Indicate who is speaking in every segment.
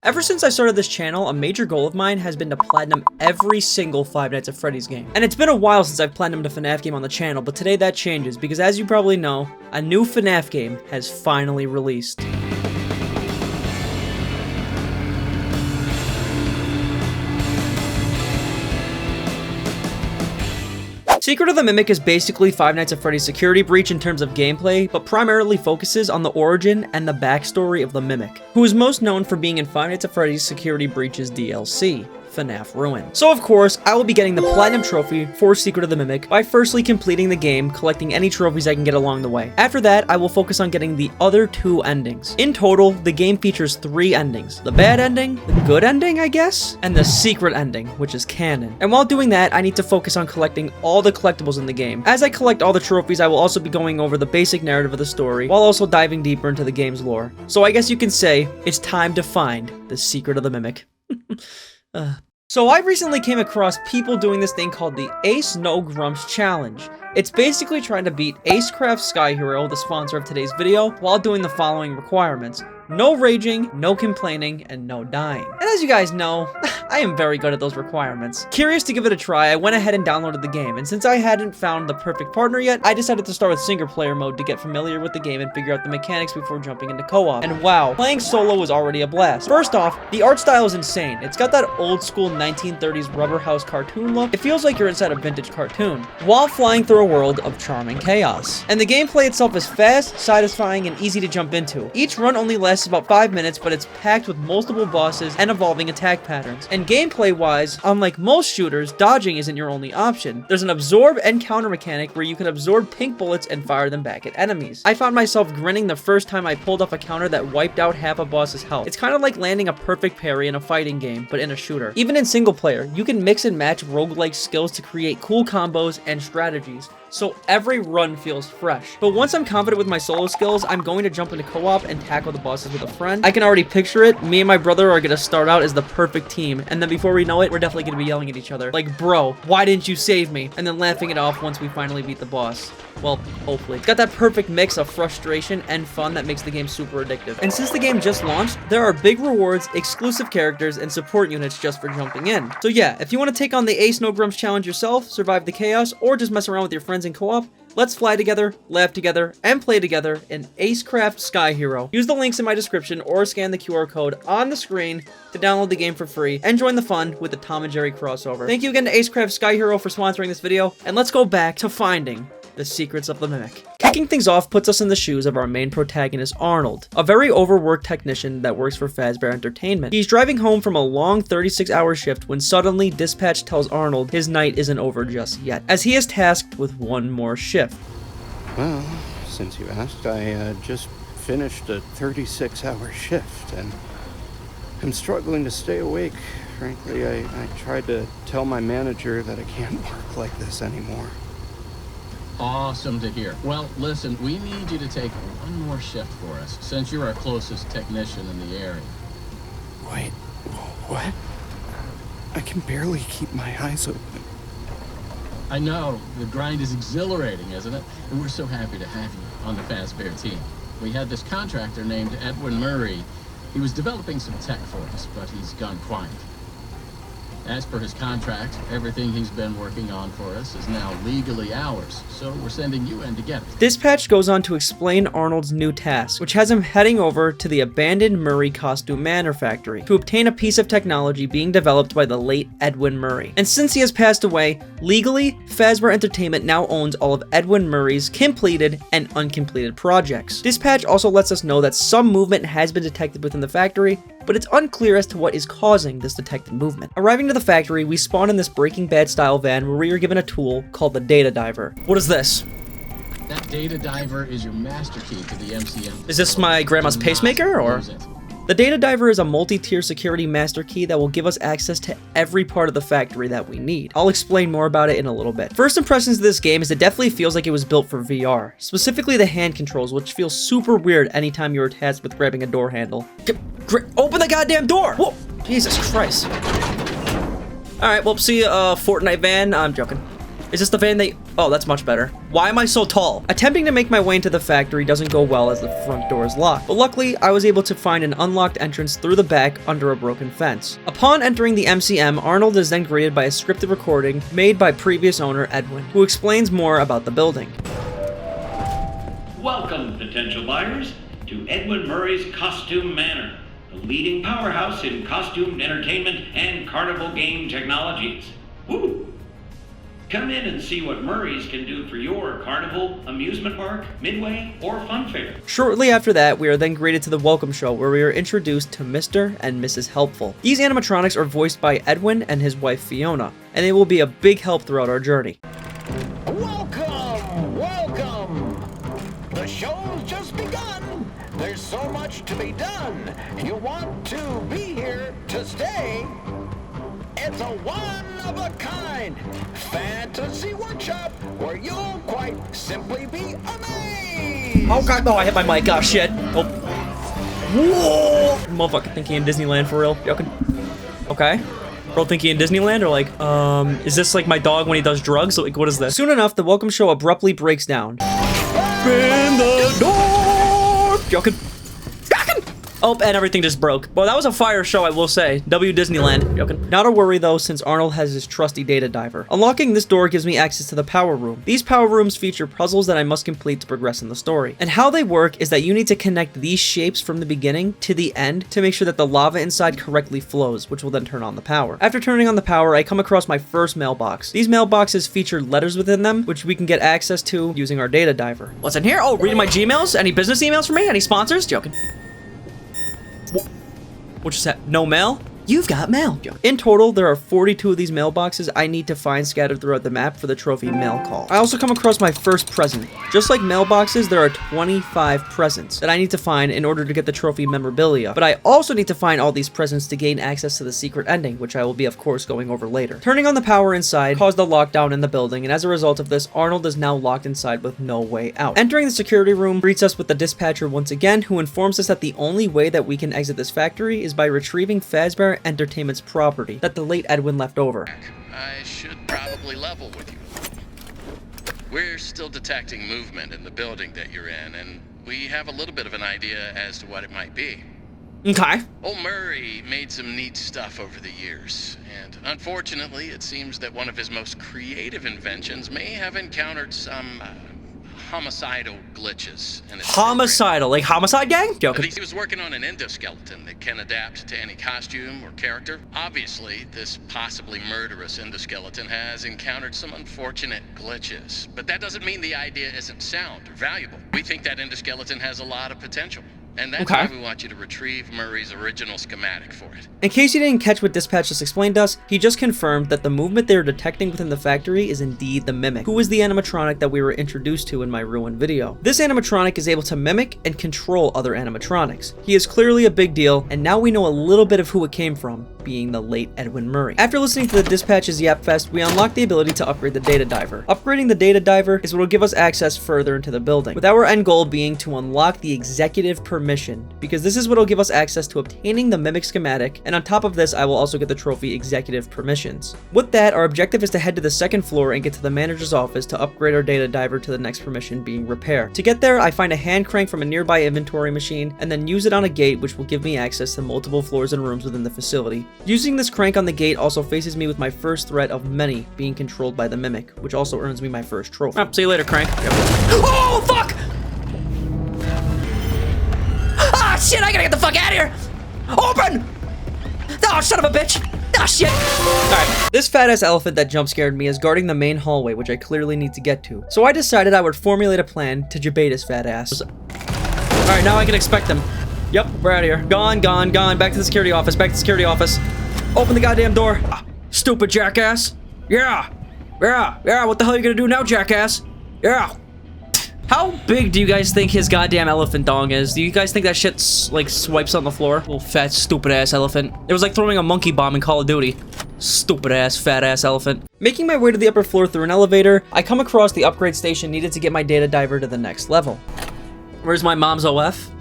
Speaker 1: Ever since I started this channel, a major goal of mine has been to platinum every single Five Nights at Freddy's game. And it's been a while since I've platinumed a FNAF game on the channel, but today that changes because as you probably know, a new FNAF game has finally released. Secret of the Mimic is basically Five Nights at Freddy's Security Breach in terms of gameplay, but primarily focuses on the origin and the backstory of the Mimic, who is most known for being in Five Nights at Freddy's Security Breach's DLC. FNAF RUIN. So of course, I will be getting the Platinum Trophy for Secret of the Mimic by firstly completing the game, collecting any trophies I can get along the way. After that, I will focus on getting the other two endings. In total, the game features 3 endings. The bad ending, the good ending, I guess, and the secret ending, which is canon. And while doing that, I need to focus on collecting all the collectibles in the game. As I collect all the trophies, I will also be going over the basic narrative of the story, while also diving deeper into the game's lore. So I guess you can say, it's time to find the Secret of the Mimic. So I recently came across people doing this thing called the Ace No Grumps Challenge. It's basically trying to beat Acecraft Sky Hero, the sponsor of today's video, while doing the following requirements. No raging, no complaining, and no dying. And as you guys know, I am very good at those requirements. Curious to give it a try, I went ahead and downloaded the game, and since I hadn't found the perfect partner yet, I decided to start with single player mode to get familiar with the game and figure out the mechanics before jumping into co-op. And wow, playing solo was already a blast. First off, the art style is insane. It's got that old school 1930s rubber house cartoon look. It feels like you're inside a vintage cartoon, while flying through a world of charming chaos. And the gameplay itself is fast, satisfying, and easy to jump into. Each run only lasts about 5 minutes, but it's packed with multiple bosses and evolving attack patterns. And gameplay-wise, unlike most shooters, dodging isn't your only option. There's an absorb and counter mechanic where you can absorb pink bullets and fire them back at enemies. I found myself grinning the first time I pulled off a counter that wiped out half a boss's health. It's kind of like landing a perfect parry in a fighting game, but in a shooter. Even in single player, you can mix and match roguelike skills to create cool combos and strategies, so every run feels fresh. But once I'm confident with my solo skills, I'm going to jump into co-op and tackle the bosses with a friend. I can already picture it. Me and my brother are gonna start out as the perfect team, and then before we know it, we're definitely gonna be yelling at each other. Like, bro, why didn't you save me? And then laughing it off once we finally beat the boss. Well, hopefully. It's got that perfect mix of frustration and fun that makes the game super addictive. And since the game just launched, there are big rewards, exclusive characters, and support units just for jumping in. So yeah, if you want to take on the Ace No Grumps challenge yourself, survive the chaos, or just mess around with your friends in co-op, let's fly together, laugh together, and play together in Acecraft Sky Hero. Use the links in my description or scan the QR code on the screen to download the game for free and join the fun with the Tom and Jerry crossover. Thank you again to Acecraft Sky Hero for sponsoring this video, and let's go back to finding the secrets of the Mimic. Kicking things off puts us in the shoes of our main protagonist, Arnold, a very overworked technician that works for Fazbear Entertainment. He's driving home from a long 36-hour shift when suddenly dispatch tells Arnold his night isn't over just yet, as he is tasked with one more shift.
Speaker 2: Well, since you asked, I just finished a 36-hour shift, and I'm struggling to stay awake. Frankly, I tried to tell my manager that I can't work like this anymore.
Speaker 3: Awesome to hear. Well, listen, we need you to take one more shift for us, since you're our closest technician in the area.
Speaker 2: Wait, what? I can barely keep my eyes open.
Speaker 3: I know, the grind is exhilarating, isn't it? And we're so happy to have you on the Fazbear team. We had this contractor named Edwin Murray. He was developing some tech for us, but he's gone quiet. As per his contract, everything he's been working on for us is now legally ours, so we're sending you in to get it.
Speaker 1: Dispatch goes on to explain Arnold's new task, which has him heading over to the abandoned Murray costume manor factory to obtain a piece of technology being developed by the late Edwin Murray. And since he has passed away, legally, Fazbear Entertainment now owns all of Edwin Murray's completed and uncompleted projects. Dispatch also lets us know that some movement has been detected within the factory, but it's unclear as to what is causing this detected movement. Arriving to the factory, we spawn in this Breaking Bad style van where we are given a tool called the Data Diver. What is this?
Speaker 3: That Data Diver is your master key to the MCM.
Speaker 1: Is this my grandma's pacemaker, or? The Data Diver is a multi-tier security master key that will give us access to every part of the factory that we need. I'll explain more about it in a little bit. First impressions of this game is it definitely feels like it was built for VR, specifically the hand controls, which feels super weird anytime you're tasked with grabbing a door handle. Open the goddamn door! Whoa! Jesus Christ. Alright, well, see, Fortnite van. I'm joking. Is this the van they... Oh, that's much better. Why am I so tall? Attempting to make my way into the factory doesn't go well as the front door is locked, but luckily I was able to find an unlocked entrance through the back under a broken fence. Upon entering the MCM, Arnold is then greeted by a scripted recording made by previous owner Edwin, who explains more about the building.
Speaker 4: Welcome, potential buyers, to Edwin Murray's Costume Manor, the leading powerhouse in costume entertainment and carnival game technologies. Woo! Come in and see what Murray's can do for your carnival, amusement park, midway, or fun fair.
Speaker 1: Shortly after that, we are then greeted to the welcome show where we are introduced to Mr. and Mrs. Helpful. These animatronics are voiced by Edwin and his wife Fiona, and they will be a big help throughout our journey.
Speaker 5: Welcome! Welcome! The show's just begun! There's so much to be done! You want to be here to stay? It's a one-of-a-kind fantasy workshop where you'll quite simply be amazed!
Speaker 1: Oh god, no, I hit my mic, oh shit. Oh. Whoa! Motherfucker thinking in Disneyland for real. Joking. Okay. Bro thinking in Disneyland, or like, is this like my dog when he does drugs? Like, what is this? Soon enough, the welcome show abruptly breaks down. In the door! Joking. Oh, and everything just broke. Well, that was a fire show, I will say. W Disneyland. Joking. Not a worry, though, since Arnold has his trusty data diver. Unlocking this door gives me access to the power room. These power rooms feature puzzles that I must complete to progress in the story. And how they work is that you need to connect these shapes from the beginning to the end to make sure that the lava inside correctly flows, which will then turn on the power. After turning on the power, I come across my first mailbox. These mailboxes feature letters within them, which we can get access to using our data diver. What's in here? Oh, reading my Gmails? Any business emails for me? Any sponsors? Joking. What just happened? No mail? You've got mail. In total, there are 42 of these mailboxes I need to find scattered throughout the map for the trophy mail call. I also come across my first present. Just like mailboxes, there are 25 presents that I need to find in order to get the trophy memorabilia, but I also need to find all these presents to gain access to the secret ending, which I will be, of course, going over later. Turning on the power inside caused a lockdown in the building, and as a result of this, Arnold is now locked inside with no way out. Entering the security room greets us with the dispatcher once again, who informs us that the only way that we can exit this factory is by retrieving Fazbear Entertainment's property that the late Edwin left over.
Speaker 6: I should probably level with you. We're still detecting movement in the building that you're in, and we have a little bit of an idea as to what it might be.
Speaker 1: Okay.
Speaker 6: Old Murray made some neat stuff over the years, and unfortunately, it seems that one of his most creative inventions may have encountered some homicidal glitches.
Speaker 1: Homicidal? Like Homicide Gang? Joking.
Speaker 6: He was working on an endoskeleton that can adapt to any costume or character. Obviously, this possibly murderous endoskeleton has encountered some unfortunate glitches, but that doesn't mean the idea isn't sound or valuable. We think that endoskeleton has a lot of potential. And that's why we want you to retrieve Murray's original schematic for it.
Speaker 1: In case you didn't catch what Dispatch just explained to us, he just confirmed that the movement they are detecting within the factory is indeed the Mimic, who is the animatronic that we were introduced to in my Ruin video. This animatronic is able to mimic and control other animatronics. He is clearly a big deal, and now we know a little bit of who it came from, being the late Edwin Murray. After listening to the Dispatch's Yap Fest, we unlock the ability to upgrade the data diver. Upgrading the data diver is what will give us access further into the building, with our end goal being to unlock the executive permission, because this is what will give us access to obtaining the Mimic schematic, and on top of this, I will also get the trophy executive permissions. With that, our objective is to head to the second floor and get to the manager's office to upgrade our data diver to the next permission, being repair. To get there, I find a hand crank from a nearby inventory machine, and then use it on a gate, which will give me access to multiple floors and rooms within the facility. Using this crank on the gate also faces me with my first threat of many being controlled by the Mimic, which also earns me my first trophy. See you later, crank. Oh, fuck! Ah, shit, I gotta get the fuck out of here! Open! Oh, son of a bitch! Ah, shit! Alright, this fat-ass elephant that jump-scared me is guarding the main hallway, which I clearly need to get to. So I decided I would formulate a plan to jabait his fat ass. Alright, now I can expect him. Yep, we're out of here. Gone, gone, gone. Back to the security office, back to the security office. Open the goddamn door. Ah, stupid jackass. Yeah. Yeah, what the hell are you gonna do now, jackass? Yeah. How big do you guys think his goddamn elephant dong is? Do you guys think that shit like swipes on the floor? Little fat, stupid ass elephant. It was like throwing a monkey bomb in Call of Duty. Stupid ass, fat ass elephant. Making my way to the upper floor through an elevator, I come across the upgrade station needed to get my data diver to the next level. Where's my mom's OF?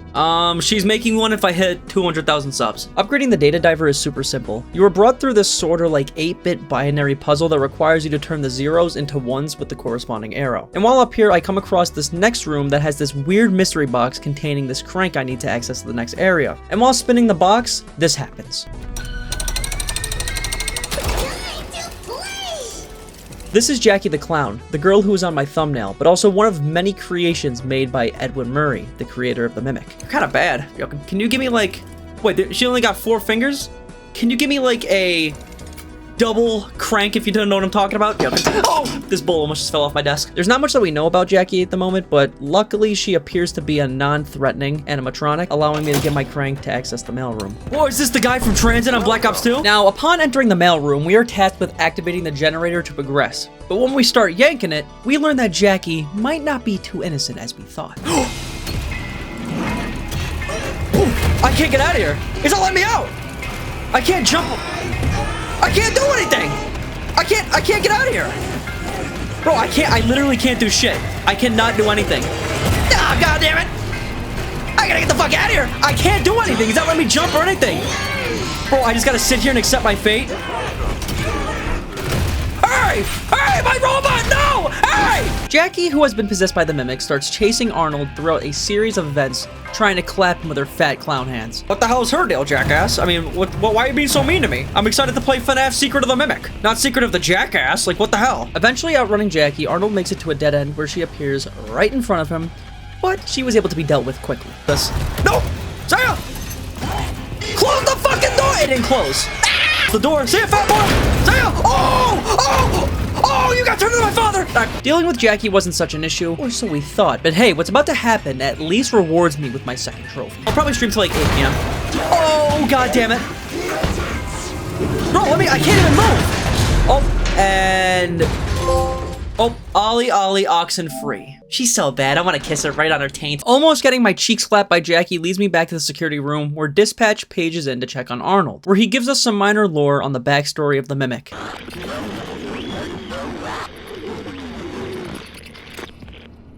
Speaker 1: She's making one if I hit 200,000 subs. Upgrading the data diver is super simple. You are brought through this sort of like 8-bit binary puzzle that requires you to turn the zeros into ones with the corresponding arrow. And while up here, I come across this next room that has this weird mystery box containing this crank I need to access to the next area. And while spinning the box, this happens. This is Jackie the Clown, the girl who was on my thumbnail, but also one of many creations made by Edwin Murray, the creator of The Mimic. You're kind of bad. Yo, can you give me like... Wait, she only got 4 fingers? Can you give me like a double crank if you don't know what I'm talking about? Yo, oh! This bowl almost just fell off my desk. There's not much that we know about Jackie at the moment, but luckily she appears to be a non-threatening animatronic, allowing me to get my crank to access the mailroom. Whoa, is this the guy from Transit on Black Ops 2? Now, upon entering the mailroom, we are tasked with activating the generator to progress. But when we start yanking it, we learn that Jackie might not be too innocent as we thought. I can't get out of here. It's not letting me out. I can't jump. I can't do anything. I can't get out of here. Bro, I literally can't do shit. I cannot do anything. Ah, god damn it. I gotta get the fuck out of here. I can't do anything. He's not letting me jump or anything. Bro, I just gotta sit here and accept my fate. Hurry! Hurry, my robot! No! Hurry! Jackie, who has been possessed by the Mimic, starts chasing Arnold throughout a series of events, trying to clap him with her fat clown hands. What the hell is her deal, jackass? I mean, why are you being so mean to me? I'm excited to play FNAF Secret of the Mimic, not Secret of the Jackass. Like, what the hell? Eventually outrunning Jackie, Arnold makes it to a dead end where she appears right in front of him, but she was able to be dealt with quickly. No! Saya! Close the fucking door! It didn't close. The door. See it, fat boy! Saya! Oh, you got turned into my father! Dealing with Jackie wasn't such an issue, or so we thought. But hey, what's about to happen at least rewards me with my second trophy. I'll probably stream till like 8 p.m. Oh, god damn it. Bro, I can't even move. Oh, and... Oh, Ollie, oxen free. She's so bad, I want to kiss her right on her taint. Almost getting my cheeks slapped by Jackie leads me back to the security room where Dispatch pages in to check on Arnold, where he gives us some minor lore on the backstory of the Mimic.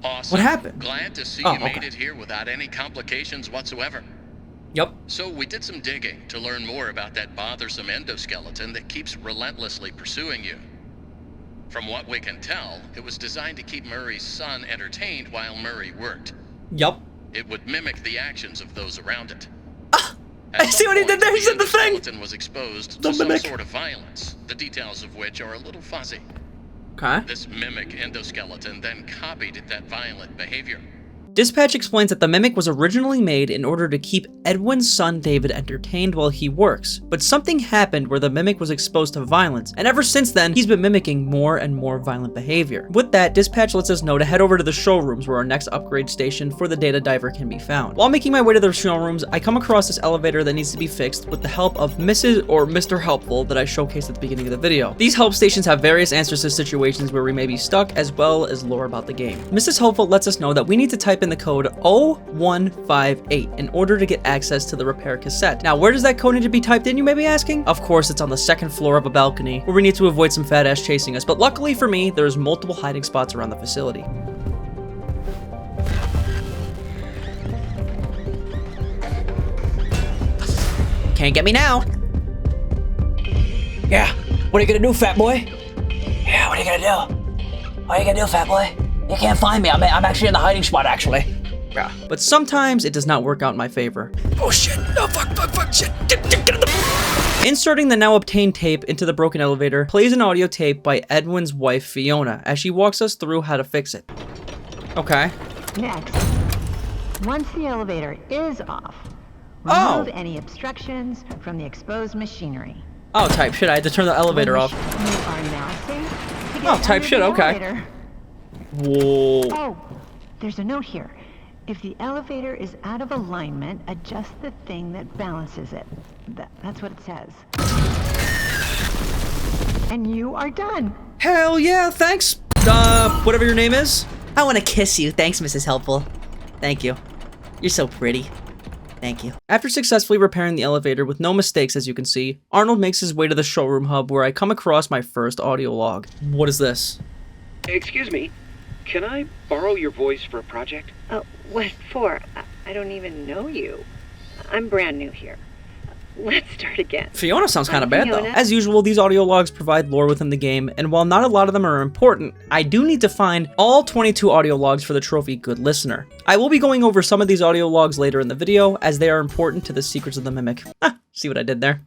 Speaker 6: Awesome.
Speaker 1: What happened?
Speaker 6: Glad to see you made it here without any complications whatsoever.
Speaker 1: Yep.
Speaker 6: So we did some digging to learn more about that bothersome endoskeleton that keeps relentlessly pursuing you. From what we can tell, it was designed to keep Murray's son entertained while Murray worked.
Speaker 1: Yup.
Speaker 6: It would mimic the actions of those around it.
Speaker 1: I see what he did there. He said the thing.
Speaker 6: The skeleton was exposed to some sort of violence, the details of which are a little fuzzy.
Speaker 1: Okay.
Speaker 6: This mimic endoskeleton then copied that violent behavior.
Speaker 1: Dispatch explains that the Mimic was originally made in order to keep Edwin's son David entertained while he works, but something happened where the Mimic was exposed to violence, and ever since then, he's been mimicking more and more violent behavior. With that, Dispatch lets us know to head over to the showrooms where our next upgrade station for the data diver can be found. While making my way to the showrooms, I come across this elevator that needs to be fixed with the help of Mrs. or Mr. Helpful that I showcased at the beginning of the video. These help stations have various answers to situations where we may be stuck, as well as lore about the game. Mrs. Helpful lets us know that we need to type in the code 0158 in order to get access to the repair cassette. Now, where does that code need to be typed in, you may be asking? Of course, it's on the second floor of a balcony where we need to avoid some fat ass chasing us, but luckily for me, there's multiple hiding spots around the facility. Can't get me now. Yeah, what are you gonna do, fat boy? Yeah, what are you gonna do? What are you gonna do, fat boy? You can't find me. I'm actually in the hiding spot, actually. Yeah. But sometimes it does not work out in my favor. Oh shit! No, fuck, shit! Get in the... Inserting the now obtained tape into the broken elevator plays an audio tape by Edwin's wife, Fiona, as she walks us through how to fix it. Okay.
Speaker 7: Next, once the elevator is off, remove any obstructions from the exposed machinery.
Speaker 1: Oh, type shit. I had to turn the elevator off.
Speaker 7: You are now safe to get
Speaker 1: Oh, type
Speaker 7: under
Speaker 1: shit.
Speaker 7: the
Speaker 1: Okay.
Speaker 7: elevator.
Speaker 1: Whoa.
Speaker 7: Oh, there's a note here. If the elevator is out of alignment, adjust the thing that balances it. That's what it says. And you are done.
Speaker 1: Hell yeah, thanks. Whatever your name is. I want to kiss you. Thanks, Mrs. Helpful. Thank you. You're so pretty. Thank you. After successfully repairing the elevator with no mistakes, as you can see, Arnold makes his way to the showroom hub where I come across my first audio log. What is this?
Speaker 8: Excuse me. Can I borrow your voice for a project?
Speaker 9: What for?
Speaker 7: I don't even know you. I'm brand new here. Let's start again.
Speaker 1: Fiona sounds kind of bad though.
Speaker 7: Fiona.
Speaker 1: As usual, these audio logs provide lore within the game, and while not a lot of them are important, I do need to find all 22 audio logs for the trophy Good Listener. I will be going over some of these audio logs later in the video, as they are important to the secrets of the Mimic. See what I did there?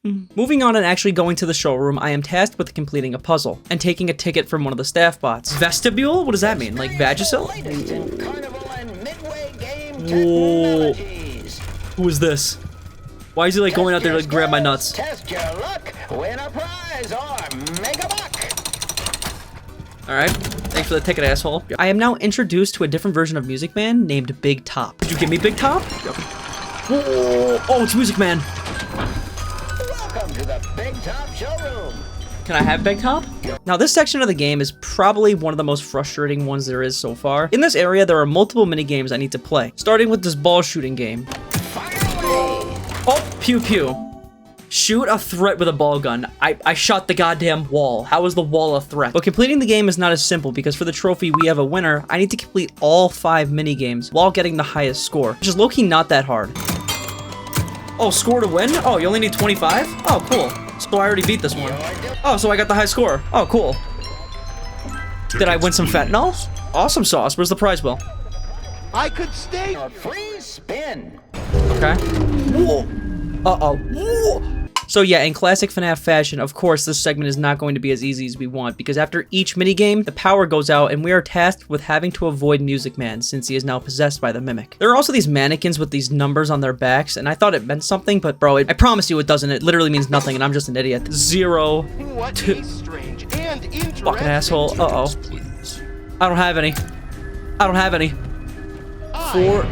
Speaker 1: Moving on and actually going to the showroom, I am tasked with completing a puzzle and taking a ticket from one of the staff bots. Vestibule? What does that mean? Like Vagisil? Whoa. Who is this? Why is he like going out there to grab my nuts?
Speaker 5: Test your luck, win a prize, or make a buck.
Speaker 1: Alright, thanks for the ticket, asshole. I am now introduced to a different version of Music Man named Big Top. Could you give me Big Top? Whoa. Oh, it's Music Man.
Speaker 5: Welcome to the Big Top Showroom.
Speaker 1: Can I have Big Top? Now, this section of the game is probably one of the most frustrating ones there is so far. In this area, there are multiple mini games I need to play, starting with this ball shooting game.
Speaker 5: Fire away.
Speaker 1: Oh, pew pew. Shoot a threat with a ball gun. I shot the goddamn wall. How is the wall a threat? But completing the game is not as simple because for the trophy We Have a Winner, I need to complete all 5 mini games while getting the highest score, which is low-key not that hard. Oh, score to win? Oh, you only need 25? Oh, cool. So I already beat this one. Oh, so I got the high score. Oh, cool. Did I win some fentanyl? Awesome sauce. Where's the prize bill?
Speaker 5: I could stay. A free spin.
Speaker 1: Okay. Whoa. Uh-oh. Whoa. So yeah, in classic FNAF fashion, of course, this segment is not going to be as easy as we want, because after each minigame, the power goes out, and we are tasked with having to avoid Music Man, since he is now possessed by the Mimic. There are also these mannequins with these numbers on their backs, and I thought it meant something, but bro, I promise you it doesn't. It literally means nothing, and I'm just an idiot. 0, 2... Fucking asshole. Uh-oh. I don't have any. I don't have any. 4...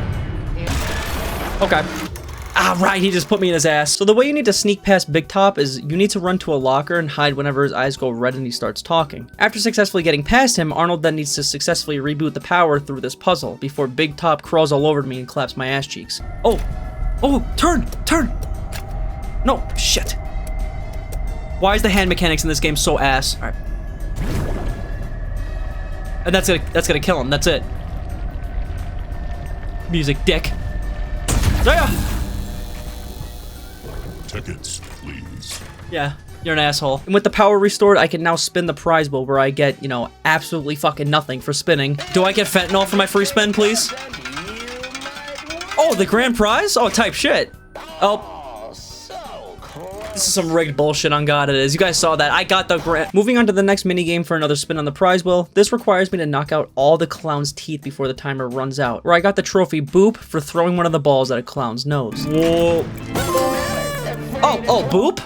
Speaker 1: Okay. Ah, right, he just put me in his ass. So the way you need to sneak past Big Top is you need to run to a locker and hide whenever his eyes go red and he starts talking. After successfully getting past him, Arnold then needs to successfully reboot the power through this puzzle before Big Top crawls all over me and claps my ass cheeks. Oh! Oh! Turn! Turn! No! Shit! Why is the hand mechanics in this game so ass? Alright. And that's gonna kill him, that's it. Music, dick. There!
Speaker 8: Tickets, please.
Speaker 1: Yeah, you're an asshole. And with the power restored, I can now spin the prize wheel where I get, you know, absolutely fucking nothing for spinning. Do I get fentanyl for my free spin, please? Oh, the grand prize? Oh, type shit. Oh. This is some rigged bullshit, on God it is. You guys saw that. I got the grand. Moving on to the next minigame for another spin on the prize wheel. This requires me to knock out all the clown's teeth before the timer runs out, where I got the trophy Boop for throwing one of the balls at a clown's nose. Whoa. Oh, Boop?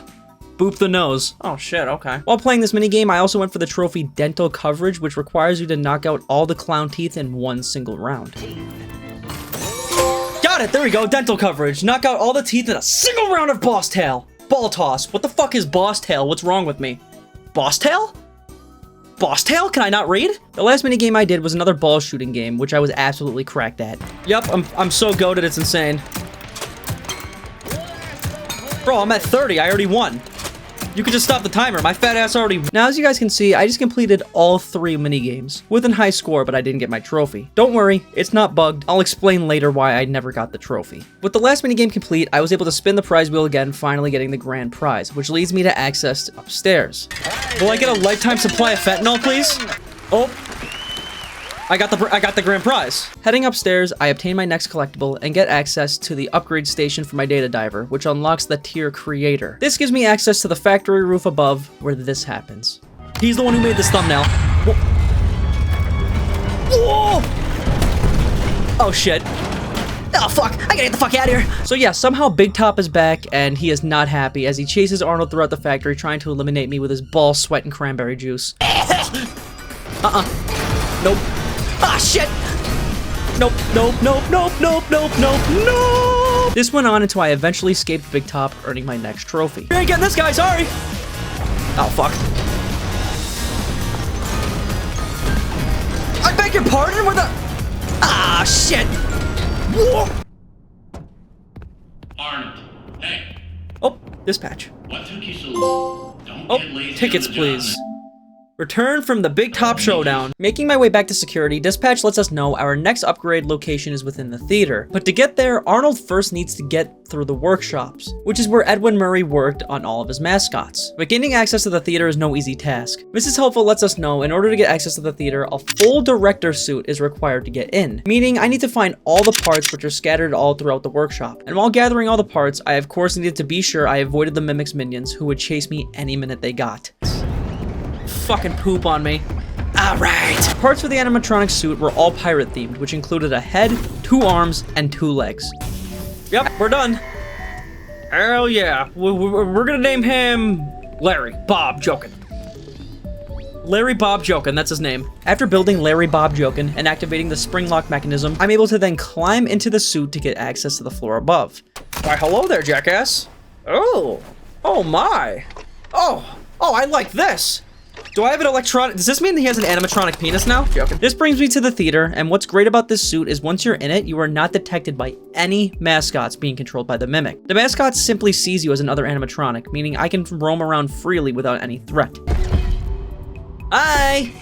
Speaker 1: Boop the nose. Oh, shit, okay. While playing this minigame, I also went for the trophy Dental Coverage, which requires you to knock out all the clown teeth in one single round. Got it! There we go, Dental Coverage. Knock out all the teeth in a single round of Boss Tail. Ball toss. What the fuck is Boss Tail? What's wrong with me? Boss Tail? Boss Tail? Can I not read? The last minigame I did was another ball shooting game, which I was absolutely cracked at. Yep, I'm so goated, it's insane. Bro, I'm at 30. I already won. You could just stop the timer. My fat ass already... Now, as you guys can see, I just completed all 3 minigames with a high score, but I didn't get my trophy. Don't worry, it's not bugged. I'll explain later why I never got the trophy. With the last minigame complete, I was able to spin the prize wheel again, finally getting the grand prize, which leads me to access upstairs. Will I get a lifetime supply of fentanyl, please? Oh. I got the grand prize. Heading upstairs, I obtain my next collectible and get access to the upgrade station for my data diver, which unlocks the tier creator. This gives me access to the factory roof above, where this happens. He's the one who made this thumbnail. Whoa. Whoa! Oh shit. Oh fuck, I gotta get the fuck out of here. So yeah, somehow Big Top is back, and he is not happy as he chases Arnold throughout the factory, trying to eliminate me with his ball, sweat, and cranberry juice. Nope. Ah, shit! Nope, nope, nope, nope, nope, nope, nope, nope! This went on until I eventually escaped Big Top, earning my next trophy. You ain't getting this guy, sorry! Oh, fuck. I beg your pardon? Where the... Ah, shit! Whoa!
Speaker 4: Arnold, hey.
Speaker 1: Oh, dispatch.
Speaker 4: What took you so long? Don't get lazy
Speaker 1: Tickets,
Speaker 4: on the job,
Speaker 1: please. Return from the big top showdown. Making my way back to security, dispatch lets us know our next upgrade location is within the theater. But to get there, Arnold first needs to get through the workshops, which is where Edwin Murray worked on all of his mascots. But gaining access to the theater is no easy task. Mrs. Helpful lets us know in order to get access to the theater, a full director suit is required to get in, meaning I need to find all the parts which are scattered all throughout the workshop. And while gathering all the parts, I of course needed to be sure I avoided the Mimic's minions who would chase me any minute they got. Fucking poop on me. Alright! Parts for the animatronic suit were all pirate themed, which included a head, 2 arms, and 2 legs. Yep, we're done. Hell yeah. We're gonna name him Larry Bob Jokin. Larry Bob Jokin, that's his name. After building Larry Bob Jokin and activating the spring lock mechanism, I'm able to then climb into the suit to get access to the floor above. Why, hello there, jackass. Oh my. Oh, I like this. Do I have an electronic? Does this mean he has an animatronic penis now? Joking. This brings me to the theater, and what's great about this suit is once you're in it, you are not detected by any mascots being controlled by the Mimic. The mascot simply sees you as another animatronic, meaning I can roam around freely without any threat. Hi!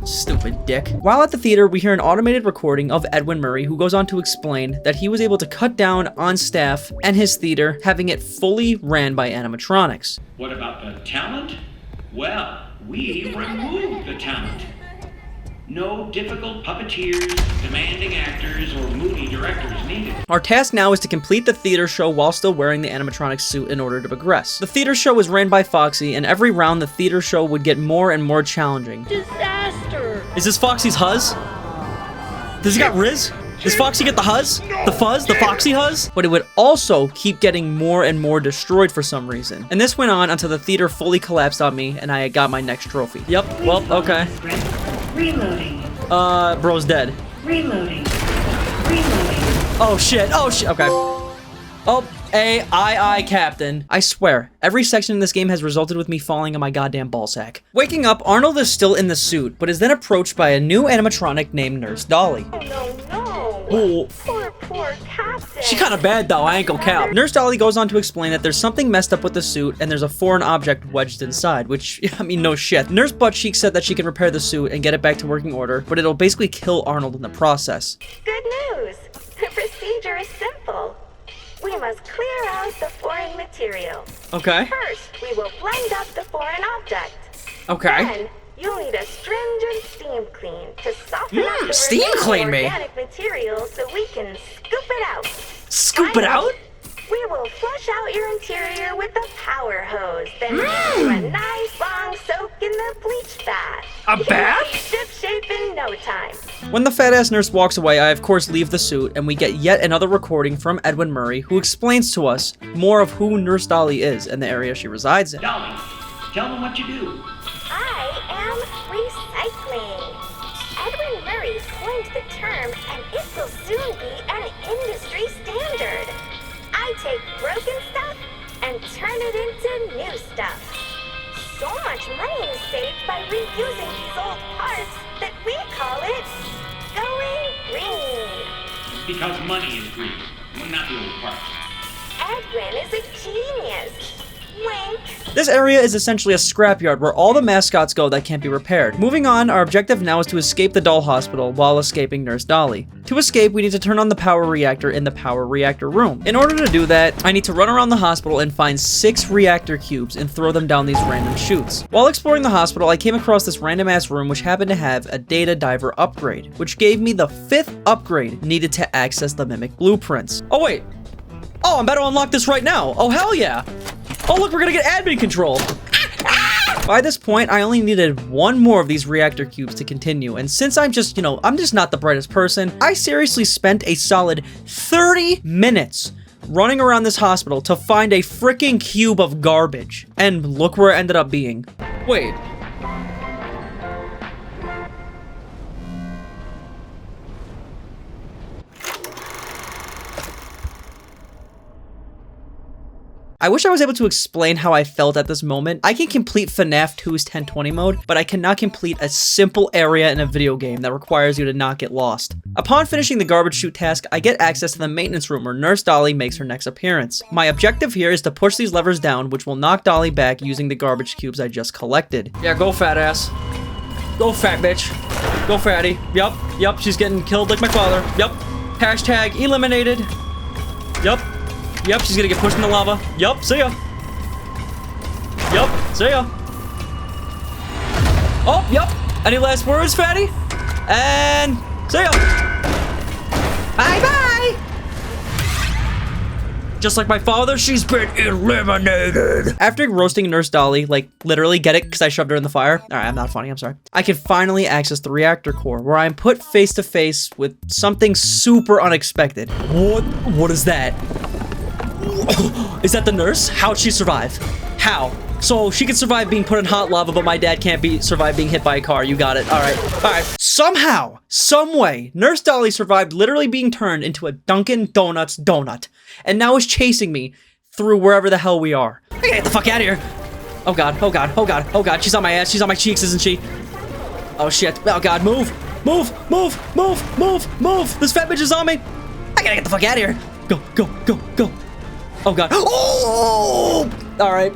Speaker 1: Stupid dick. While at the theater, we hear an automated recording of Edwin Murray, who goes on to explain that he was able to cut down on staff and his theater, having it fully ran by animatronics.
Speaker 4: What about the talent? Well, we removed the talent. No difficult puppeteers, demanding actors, or moody directors needed.
Speaker 1: Our task now is to complete the theater show while still wearing the animatronic suit in order to progress. The theater show was ran by Foxy, and every round the theater show would get more and more challenging.
Speaker 9: Disaster!
Speaker 1: Is this Foxy's Huzz? Does he got Riz? Does Foxy get the Huzz? The Fuzz? The Foxy Huzz? But it would also keep getting more and more destroyed for some reason. And this went on until the theater fully collapsed on me and I got my next trophy. Yep, well, okay.
Speaker 9: Reloading.
Speaker 1: Bro's dead.
Speaker 9: Reloading.
Speaker 1: Oh shit, okay. Oh, aye, Captain. I swear, every section in this game has resulted with me falling on my goddamn ballsack. Waking up, Arnold is still in the suit, but is then approached by a new animatronic named Nurse Dolly.
Speaker 9: Oh no.
Speaker 1: Oh.
Speaker 9: Poor Captain.
Speaker 1: She kinda bad though, I ain't gonna cap. Nurse Dolly goes on to explain that there's something messed up with the suit and there's a foreign object wedged inside, which, I mean, no shit. Nurse Buttcheek said that she can repair the suit and get it back to working order, but it'll basically kill Arnold in the process.
Speaker 9: Good news. The procedure is simple. We must clear out the foreign material.
Speaker 1: Okay.
Speaker 9: First, we will blend up the foreign object.
Speaker 1: Okay.
Speaker 9: Then, you'll need a stringent steam clean to soften up the
Speaker 1: steam
Speaker 9: remaining
Speaker 1: clean me?
Speaker 9: organic material so we can scoop it out.
Speaker 1: Scoop it out?
Speaker 9: We will flush out your interior with a power hose, then do a nice long soak in the bleach bath.
Speaker 1: A bath?
Speaker 9: Ship shape in no time.
Speaker 1: When the fat-ass nurse walks away, I of course leave the suit, and we get yet another recording from Edwin Murray, who explains to us more of who Nurse Dolly is and the area she resides in.
Speaker 4: Dolly, tell them what you do.
Speaker 9: I am recycling. Edwin Murray coined the term, and it will soon be an industry standard. I take broken stuff and turn it into new stuff. So much money is saved by reusing these old parts that we call it going green.
Speaker 4: Because money is green, not the old parts.
Speaker 9: Edwin is a genius. Wink.
Speaker 1: This area is essentially a scrapyard where all the mascots go that can't be repaired. Moving on, our objective now is to escape the doll hospital while escaping Nurse Dolly. To escape, we need to turn on the power reactor in the power reactor room. In order to do that, I need to run around the hospital and find 6 reactor cubes and throw them down these random chutes. While exploring the hospital, I came across this random ass room which happened to have a data diver upgrade, which gave me the 5th upgrade needed to access the Mimic blueprints. Oh wait. Oh, I'm about to unlock this right now. Oh hell yeah. Oh look, we're gonna get admin control. By this point, I only needed 1 more of these reactor cubes to continue, and since I'm just, I'm just not the brightest person, I seriously spent a solid 30 minutes running around this hospital to find a freaking cube of garbage. And look where it ended up being. Wait. I wish I was able to explain how I felt at this moment. I can complete FNAF 2's 1020 mode, but I cannot complete a simple area in a video game that requires you to not get lost. Upon finishing the garbage chute task, I get access to the maintenance room where Nurse Dolly makes her next appearance. My objective here is to push these levers down, which will knock Dolly back using the garbage cubes I just collected. Yeah, go fat ass. Go fat bitch. Go fatty. Yup, she's getting killed like my father. Yup. Hashtag eliminated. Yup, she's gonna get pushed in the lava. Yup, see ya. Yup, see ya. Oh, yup. Any last words, fatty? And see ya. Bye-bye. Just like my father, she's been eliminated. After roasting Nurse Dolly, like literally get it because I shoved her in the fire. All right, I'm not funny, I'm sorry. I can finally access the reactor core where I'm put face to face with something super unexpected. What is that? Is that the nurse? How'd she survive? How? So she can survive being put in hot lava, but my dad can't survive being hit by a car. You got it. All right. Somehow, some way, Nurse Dolly survived literally being turned into a Dunkin' Donuts donut, and now is chasing me through wherever the hell we are. I gotta get the fuck out of here. Oh god, oh god, oh god, oh god. She's on my ass. She's on my cheeks, isn't she? Oh shit. Oh god, move. Move. This fat bitch is on me. I gotta get the fuck out of here. Go. Oh god. Oh! All right.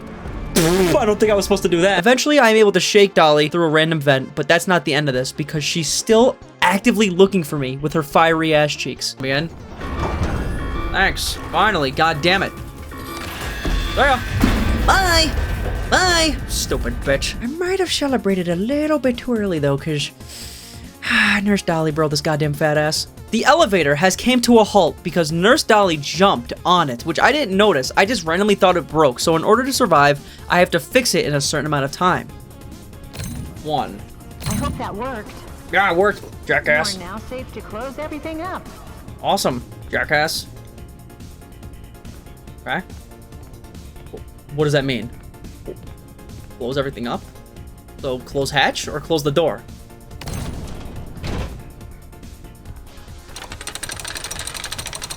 Speaker 1: I don't think I was supposed to do that. Eventually, I'm able to shake Dolly through a random vent, but that's not the end of this because she's still actively looking for me with her fiery ass cheeks. Again. Thanks. Finally. God damn it. There you go. Bye. Stupid bitch. I might have celebrated a little bit too early though, cause Nurse Dolly, bro, this goddamn fat ass. The elevator has came to a halt because Nurse Dolly jumped on it, which I didn't notice. I just randomly thought it broke. So in order to survive, I have to fix it in a certain amount of time. 1.
Speaker 7: I hope that worked.
Speaker 1: Yeah, it worked, jackass.
Speaker 7: You're now safe to close everything up.
Speaker 1: Awesome, jackass. Okay. What does that mean? Close everything up? So close hatch or close the door?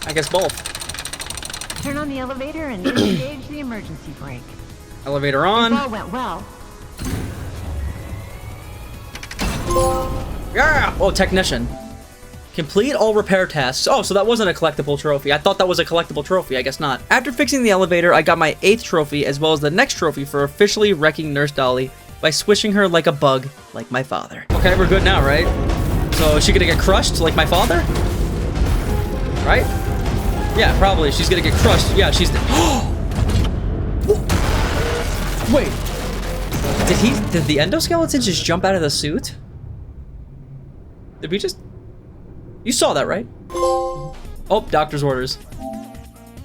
Speaker 1: I guess both.
Speaker 7: Turn on the elevator and engage the emergency brake.
Speaker 1: Elevator on.
Speaker 7: It all went well.
Speaker 1: Yeah! Oh, technician. Complete all repair tasks. Oh, so that wasn't a collectible trophy. I thought that was a collectible trophy. I guess not. After fixing the elevator, I got my 8th trophy as well as the next trophy for officially wrecking Nurse Dolly by swishing her like a bug, like my father. Okay, we're good now, right? So is she gonna get crushed like my father? Right? Yeah, probably. She's gonna get crushed. Yeah, she's dead. Wait. Did the endoskeleton just jump out of the suit? Did we just... You saw that, right? Oh, doctor's orders.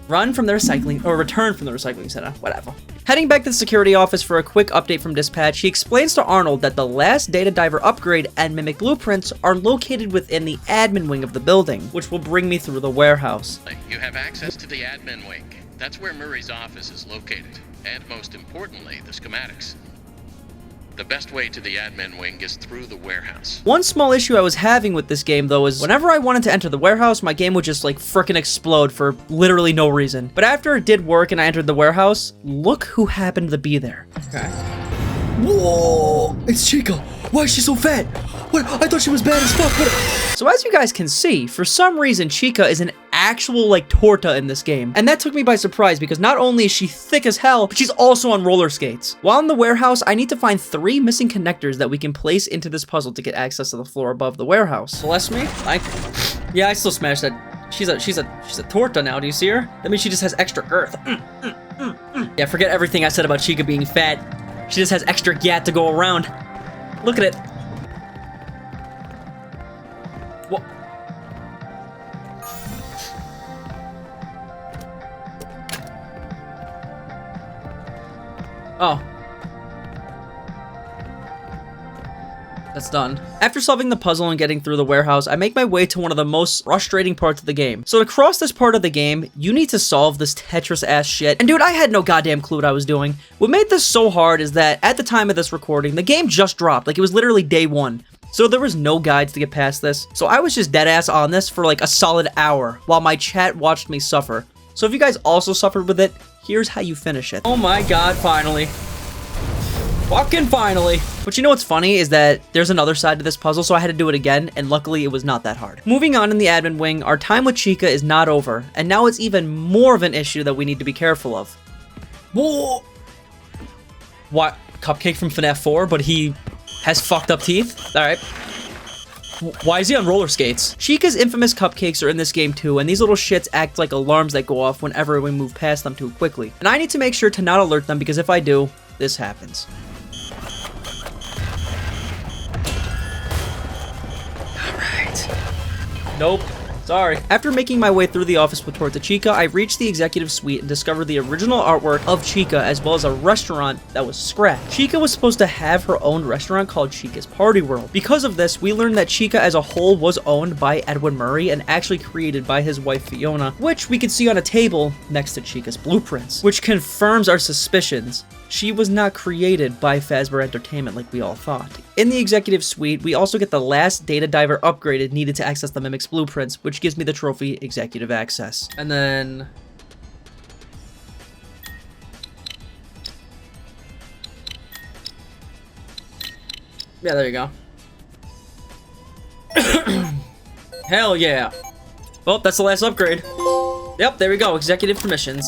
Speaker 1: Run from the recycling, or return from the recycling center, whatever. Heading back to the security office for a quick update from dispatch, he explains to Arnold that the last data diver upgrade and mimic blueprints are located within the admin wing of the building, which will bring me through the warehouse.
Speaker 6: You have access to the admin wing. That's where Murray's office is located, and most importantly, the schematics. The best way to the admin wing is through the warehouse.
Speaker 1: One small issue I was having with this game though is whenever I wanted to enter the warehouse, my game would just like frickin' explode for literally no reason. But after it did work and I entered the warehouse, look who happened to be there. Okay. Whoa! It's Chica! Why is she so fat? What? I thought she was bad as fuck. What? So as you guys can see, for some reason Chica is an actual like torta in this game. And that took me by surprise because not only is she thick as hell, but she's also on roller skates. While in the warehouse, I need to find 3 missing connectors that we can place into this puzzle to get access to the floor above the warehouse. Bless me. Yeah, I still smashed that. She's a torta now. Do you see her? That means she just has extra girth. Yeah, forget everything I said about Chica being fat. She just has extra gat to go around. Look at it. What? Oh. That's done. After solving the puzzle and getting through the warehouse, I make my way to one of the most frustrating parts of the game. So to cross this part of the game, you need to solve this Tetris ass shit. And dude, I had no goddamn clue what I was doing. What made this so hard is that at the time of this recording, the game just dropped. Like it was literally day 1. So there was no guides to get past this. So I was just dead ass on this for like a solid hour while my chat watched me suffer. So if you guys also suffered with it, here's how you finish it. Oh my god, finally. Fucking finally. But you know what's funny is that there's another side to this puzzle, so I had to do it again, and luckily it was not that hard. Moving on in the admin wing, our time with Chica is not over, and now it's even more of an issue that we need to be careful of. Whoa! What? Cupcake from FNAF 4, but he has fucked up teeth? Alright. Why is he on roller skates? Chica's infamous cupcakes are in this game too, and these little shits act like alarms that go off whenever we move past them too quickly. And I need to make sure to not alert them, because if I do, this happens. Alright. Nope. Sorry. After making my way through the office with towards Chica, I reached the executive suite and discovered the original artwork of Chica, as well as a restaurant that was scrapped. Chica was supposed to have her own restaurant called Chica's Party World. Because of this, we learned that Chica as a whole was owned by Edwin Murray and actually created by his wife Fiona, which we could see on a table next to Chica's blueprints, which confirms our suspicions. She was not created by Fazbear Entertainment like we all thought. In the executive suite, we also get the last data diver upgraded needed to access the Mimic's blueprints, which gives me the trophy Executive Access. And then... yeah, there you go. Hell yeah. Well, that's the last upgrade. Yep, there we go. Executive permissions.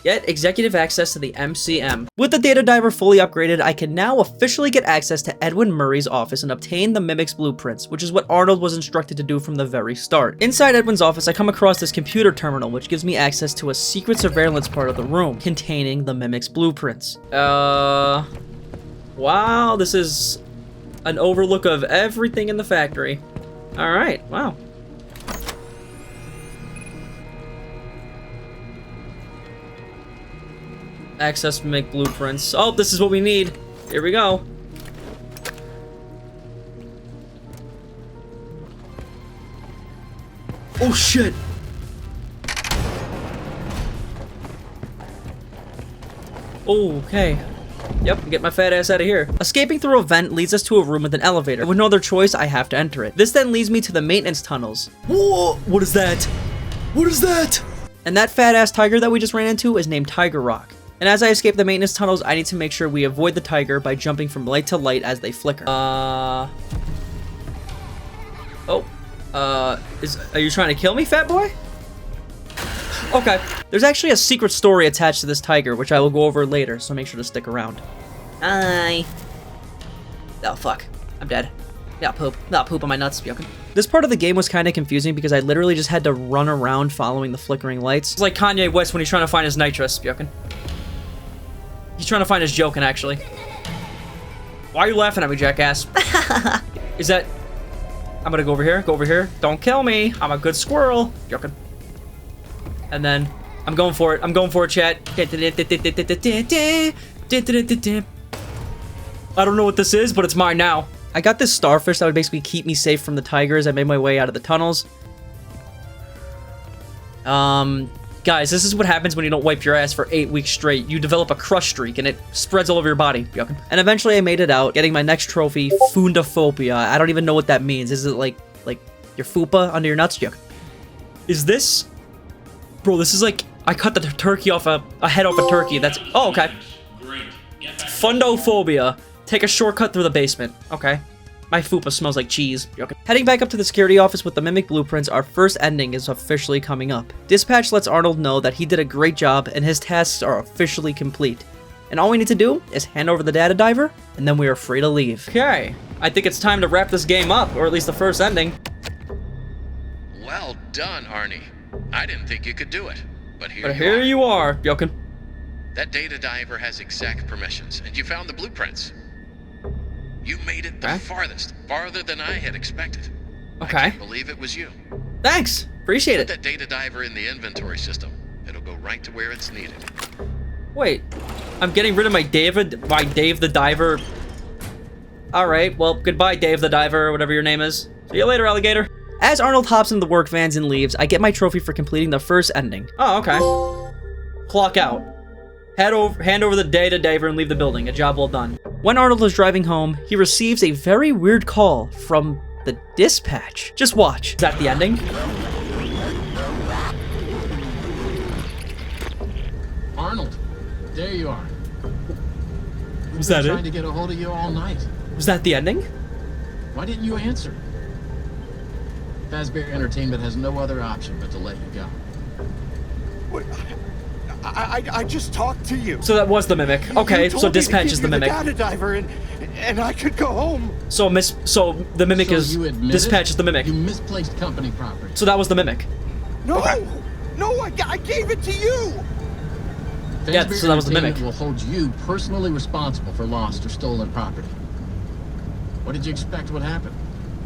Speaker 1: Get executive access to the MCM. With the data diver fully upgraded, I can now officially get access to Edwin Murray's office and obtain the Mimic's blueprints, which is what Arnold was instructed to do from the very start. Inside Edwin's office, I come across this computer terminal, which gives me access to a secret surveillance part of the room, containing the Mimic's blueprints. Wow, this is an overlook of everything in the factory. Alright, wow. Access Mimic blueprints. Oh, this is what we need. Here we go. Oh shit. Oh, okay. Yep, get my fat ass out of here. Escaping through a vent leads us to a room with an elevator. With no other choice, I have to enter it. This then leads me to the maintenance tunnels. Whoa, what is that? What is that? And that fat ass tiger that we just ran into is named Tiger Rock. And as I escape the maintenance tunnels, I need to make sure we avoid the tiger by jumping from light to light as they flicker. Are you trying to kill me, fat boy? Okay. There's actually a secret story attached to this tiger, which I will go over later, so make sure to stick around. Hi. Oh, fuck. I'm dead. Not poop on my nuts, Bjoken. This part of the game was kind of confusing because I literally just had to run around following the flickering lights. It's like Kanye West when he's trying to find his nitrous, Bjoken. He's trying to find his joking, actually. Why are you laughing at me, jackass? Is that... I'm gonna go over here, Don't kill me. I'm a good squirrel. Joking. And then... I'm going for it, chat. I don't know what this is, but it's mine now. I got this starfish that would basically keep me safe from the tigers. I made my way out of the tunnels. Guys, this is what happens when you don't wipe your ass for 8 weeks straight. You develop a crush streak, and it spreads all over your body. And eventually I made it out, getting my next trophy, Fundaphobia. I don't even know what that means. Is it like your fupa under your nuts? Is this... Bro, this is like... I cut the turkey off a head off a turkey. That's... Oh, okay. Fundophobia. Take a shortcut through the basement. Okay. My fupa smells like cheese. Heading back up to the security office with the Mimic blueprints, our first ending is officially coming up. Dispatch lets Arnold know that he did a great job and his tasks are officially complete. And all we need to do is hand over the data diver, and then we are free to leave. Okay, I think it's time to wrap this game up, or at least the first ending.
Speaker 6: Well done, Arnie. I didn't think you could do it, but here
Speaker 1: you are, Bjoken.
Speaker 6: That data diver has exact permissions, and you found the blueprints. You made it the farthest, farther than I had expected.
Speaker 1: Okay.
Speaker 6: I can't believe it was you.
Speaker 1: Thanks, appreciate it.
Speaker 6: Put that data diver in the inventory system. It'll go right to where it's needed.
Speaker 1: Wait, I'm getting rid of my Dave the Diver. All right, well, goodbye, Dave the Diver, or whatever your name is. See you later, alligator. As Arnold hops into the work vans and leaves, I get my trophy for completing the first ending. Oh, okay. Clock out. Hand over the data diver and leave the building. A job well done. When Arnold is driving home, he receives a very weird call from the dispatch. Just watch. Is that the ending?
Speaker 3: Arnold, there you are.
Speaker 1: Was that
Speaker 3: Trying
Speaker 1: it?
Speaker 3: to get a hold of you all night.
Speaker 1: Was that the ending?
Speaker 3: Why didn't you answer? Fazbear Entertainment has no other option but to let you go.
Speaker 2: Wait, I just talked to you.
Speaker 1: So that was the Mimic. Okay,
Speaker 2: You told
Speaker 1: so
Speaker 2: me to
Speaker 1: Dispatch
Speaker 2: give
Speaker 1: is
Speaker 2: you
Speaker 1: the Mimic.
Speaker 2: data diver and I could go home.
Speaker 1: So the Mimic
Speaker 3: So
Speaker 1: is
Speaker 3: you admitted
Speaker 1: Dispatch is the Mimic.
Speaker 3: You misplaced company property.
Speaker 1: So that was the Mimic.
Speaker 2: No,
Speaker 1: Okay.
Speaker 2: no, I gave it to you.
Speaker 1: Yeah,
Speaker 3: Fazbear
Speaker 1: so that was the
Speaker 3: Entertainment
Speaker 1: Mimic.
Speaker 3: will hold you personally responsible for lost or stolen property. What did you expect would happen?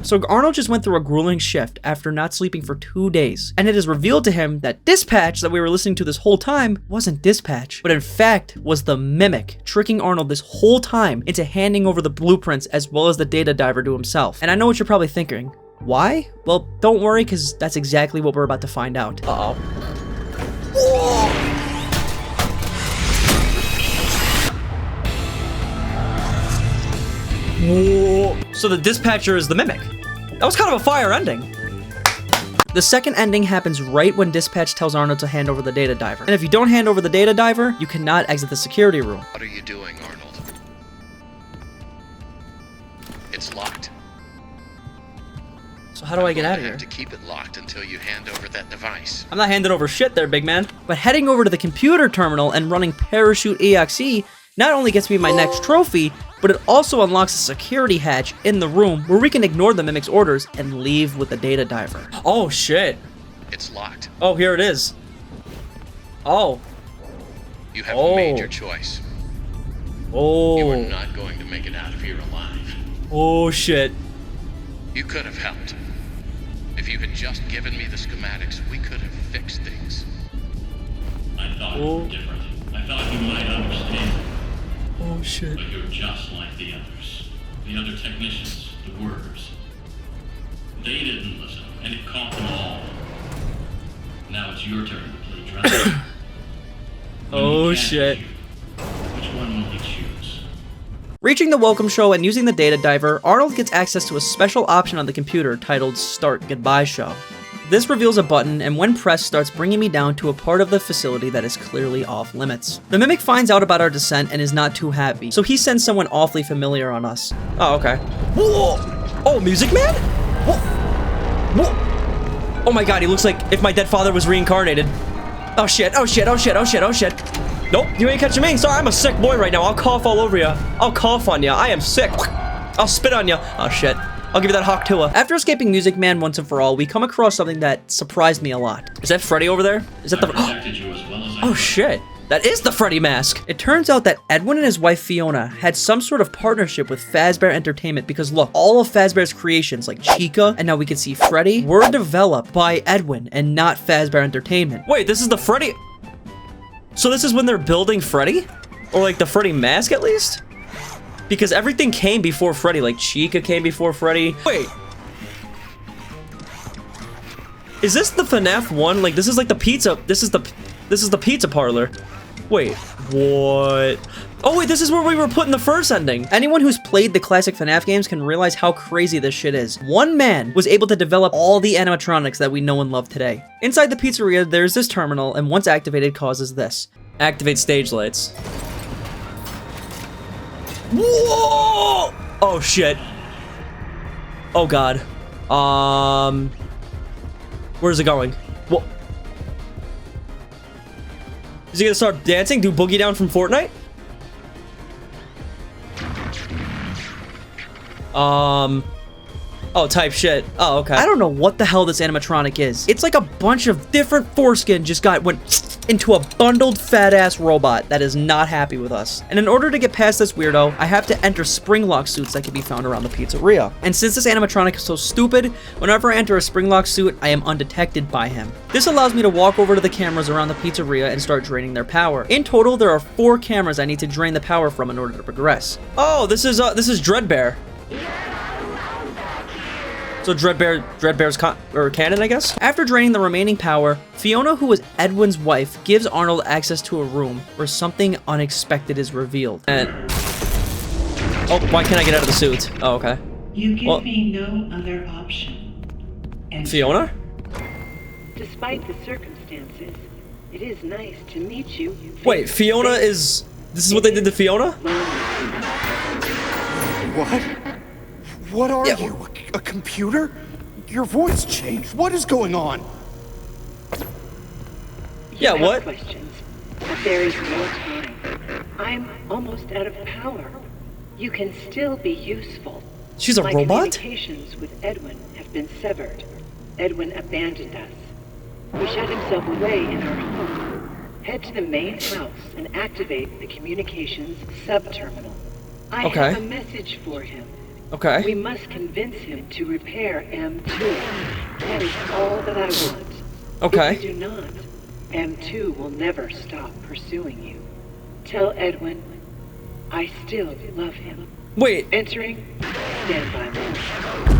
Speaker 1: So Arnold just went through a grueling shift after not sleeping for 2 days, and it is revealed to him that Dispatch that we were listening to this whole time wasn't Dispatch, but in fact was the Mimic, tricking Arnold this whole time into handing over the blueprints as well as the data diver to himself. And I know what you're probably thinking. Why? Well, don't worry, because that's exactly what we're about to find out. Uh-oh. Whoa. So the dispatcher is the Mimic. That was kind of a fire ending. The second ending happens right when Dispatch tells Arnold to hand over the data diver. And if you don't hand over the data diver, you cannot exit the security room.
Speaker 6: What are you doing, Arnold? It's locked.
Speaker 1: So how do I get out of
Speaker 6: You
Speaker 1: here?
Speaker 6: have to keep it locked until you hand over that device.
Speaker 1: I'm not handing over shit there, big man. But heading over to the computer terminal and running Parachute EXE not only gets me my next trophy, but it also unlocks a security hatch in the room where we can ignore the Mimic's orders and leave with the data diver. Oh shit.
Speaker 6: It's locked.
Speaker 1: Oh, here it is. Oh.
Speaker 6: You have
Speaker 1: Oh.
Speaker 6: made your choice. You are
Speaker 1: Oh.
Speaker 6: not going to make it out of here alive.
Speaker 1: Oh shit.
Speaker 6: You could have helped. If you had just given me the schematics, we could have fixed things.
Speaker 4: I thought you
Speaker 1: Oh.
Speaker 4: were different. I thought you might understand.
Speaker 1: Oh shit.
Speaker 4: But you're just like the others. The other technicians, the workers. They didn't listen, and it caught them all. Now it's your turn to play dress.
Speaker 1: Oh shit.
Speaker 4: Which one will you choose?
Speaker 1: Reaching the welcome show and using the data diver, Arnold gets access to a special option on the computer titled Start Goodbye Show. This reveals a button, and when pressed starts bringing me down to a part of the facility that is clearly off limits. The Mimic finds out about our descent and is not too happy, so he sends someone awfully familiar on us. Oh, okay. Whoa! Oh, Music Man? Whoa! Whoa! Oh my god, he looks like if my dead father was reincarnated. Oh shit, oh shit, oh shit, oh shit, oh shit. Nope, you ain't catching me. Sorry, I'm a sick boy right now. I'll cough all over ya. I'll cough on ya. I am sick. I'll spit on ya. Oh shit. I'll give you that hawk tua. After escaping Music Man once and for all, we come across something that surprised me a lot. Is that Freddy over there? Is that
Speaker 4: I
Speaker 1: the...
Speaker 4: protected you as well as I
Speaker 1: Oh
Speaker 4: could.
Speaker 1: shit. That is the Freddy mask. It turns out that Edwin and his wife Fiona had some sort of partnership with Fazbear Entertainment because look, all of Fazbear's creations like Chica and now we can see Freddy were developed by Edwin and not Fazbear Entertainment. Wait, this is the Freddy... So this is when they're building Freddy? Or like the Freddy mask at least? Because everything came before Freddy, like Chica came before Freddy. Wait. Is this the FNAF one? Like this is like the pizza, this is the pizza parlor. Wait, what? Oh wait, this is where we were put in the first ending. Anyone who's played the classic FNAF games can realize how crazy this shit is. One man was able to develop all the animatronics that we know and love today. Inside the pizzeria, there's this terminal, and once activated causes this. Activate stage lights. Whoa! Oh shit. Oh god. Where's it going? What? Is he gonna start dancing? Do Boogie Down from Fortnite? Oh, type shit. Oh, okay. I don't know what the hell this animatronic is. It's like a bunch of different foreskin just went into a bundled fat-ass robot that is not happy with us. And in order to get past this weirdo, I have to enter spring lock suits that can be found around the pizzeria. And since this animatronic is so stupid, whenever I enter a spring lock suit, I am undetected by him. This allows me to walk over to the cameras around the pizzeria and start draining their power. In total, there are 4 cameras I need to drain the power from in order to progress. Oh, this is Dreadbear. So Dreadbear's cannon, I guess? After draining the remaining power, Fiona, who was Edwin's wife, gives Arnold access to a room where something unexpected is revealed. And... Oh, why can't I get out of the suit? Oh, okay.
Speaker 10: You give me no other option. And
Speaker 1: Fiona?
Speaker 7: Despite the circumstances,
Speaker 11: It is nice to meet you.
Speaker 1: Wait, Fiona is... This is what they did to Fiona?
Speaker 2: What? What are you? A computer? Your voice changed. What is going on?
Speaker 1: Yeah, what?
Speaker 11: Questions, but there is no time. I'm almost out of power. You can still be useful.
Speaker 1: She's a
Speaker 11: My
Speaker 1: robot?
Speaker 11: communications with Edwin have been severed. Edwin abandoned us. He shut himself away in our home. Head to the main house and activate the communications sub-terminal. I have a message for him.
Speaker 1: Okay.
Speaker 11: We must convince him to repair M2. That is all that I want.
Speaker 1: Okay.
Speaker 11: If you do not, M2 will never stop pursuing you. Tell Edwin, I still love him.
Speaker 1: Wait.
Speaker 11: Entering, stand by me.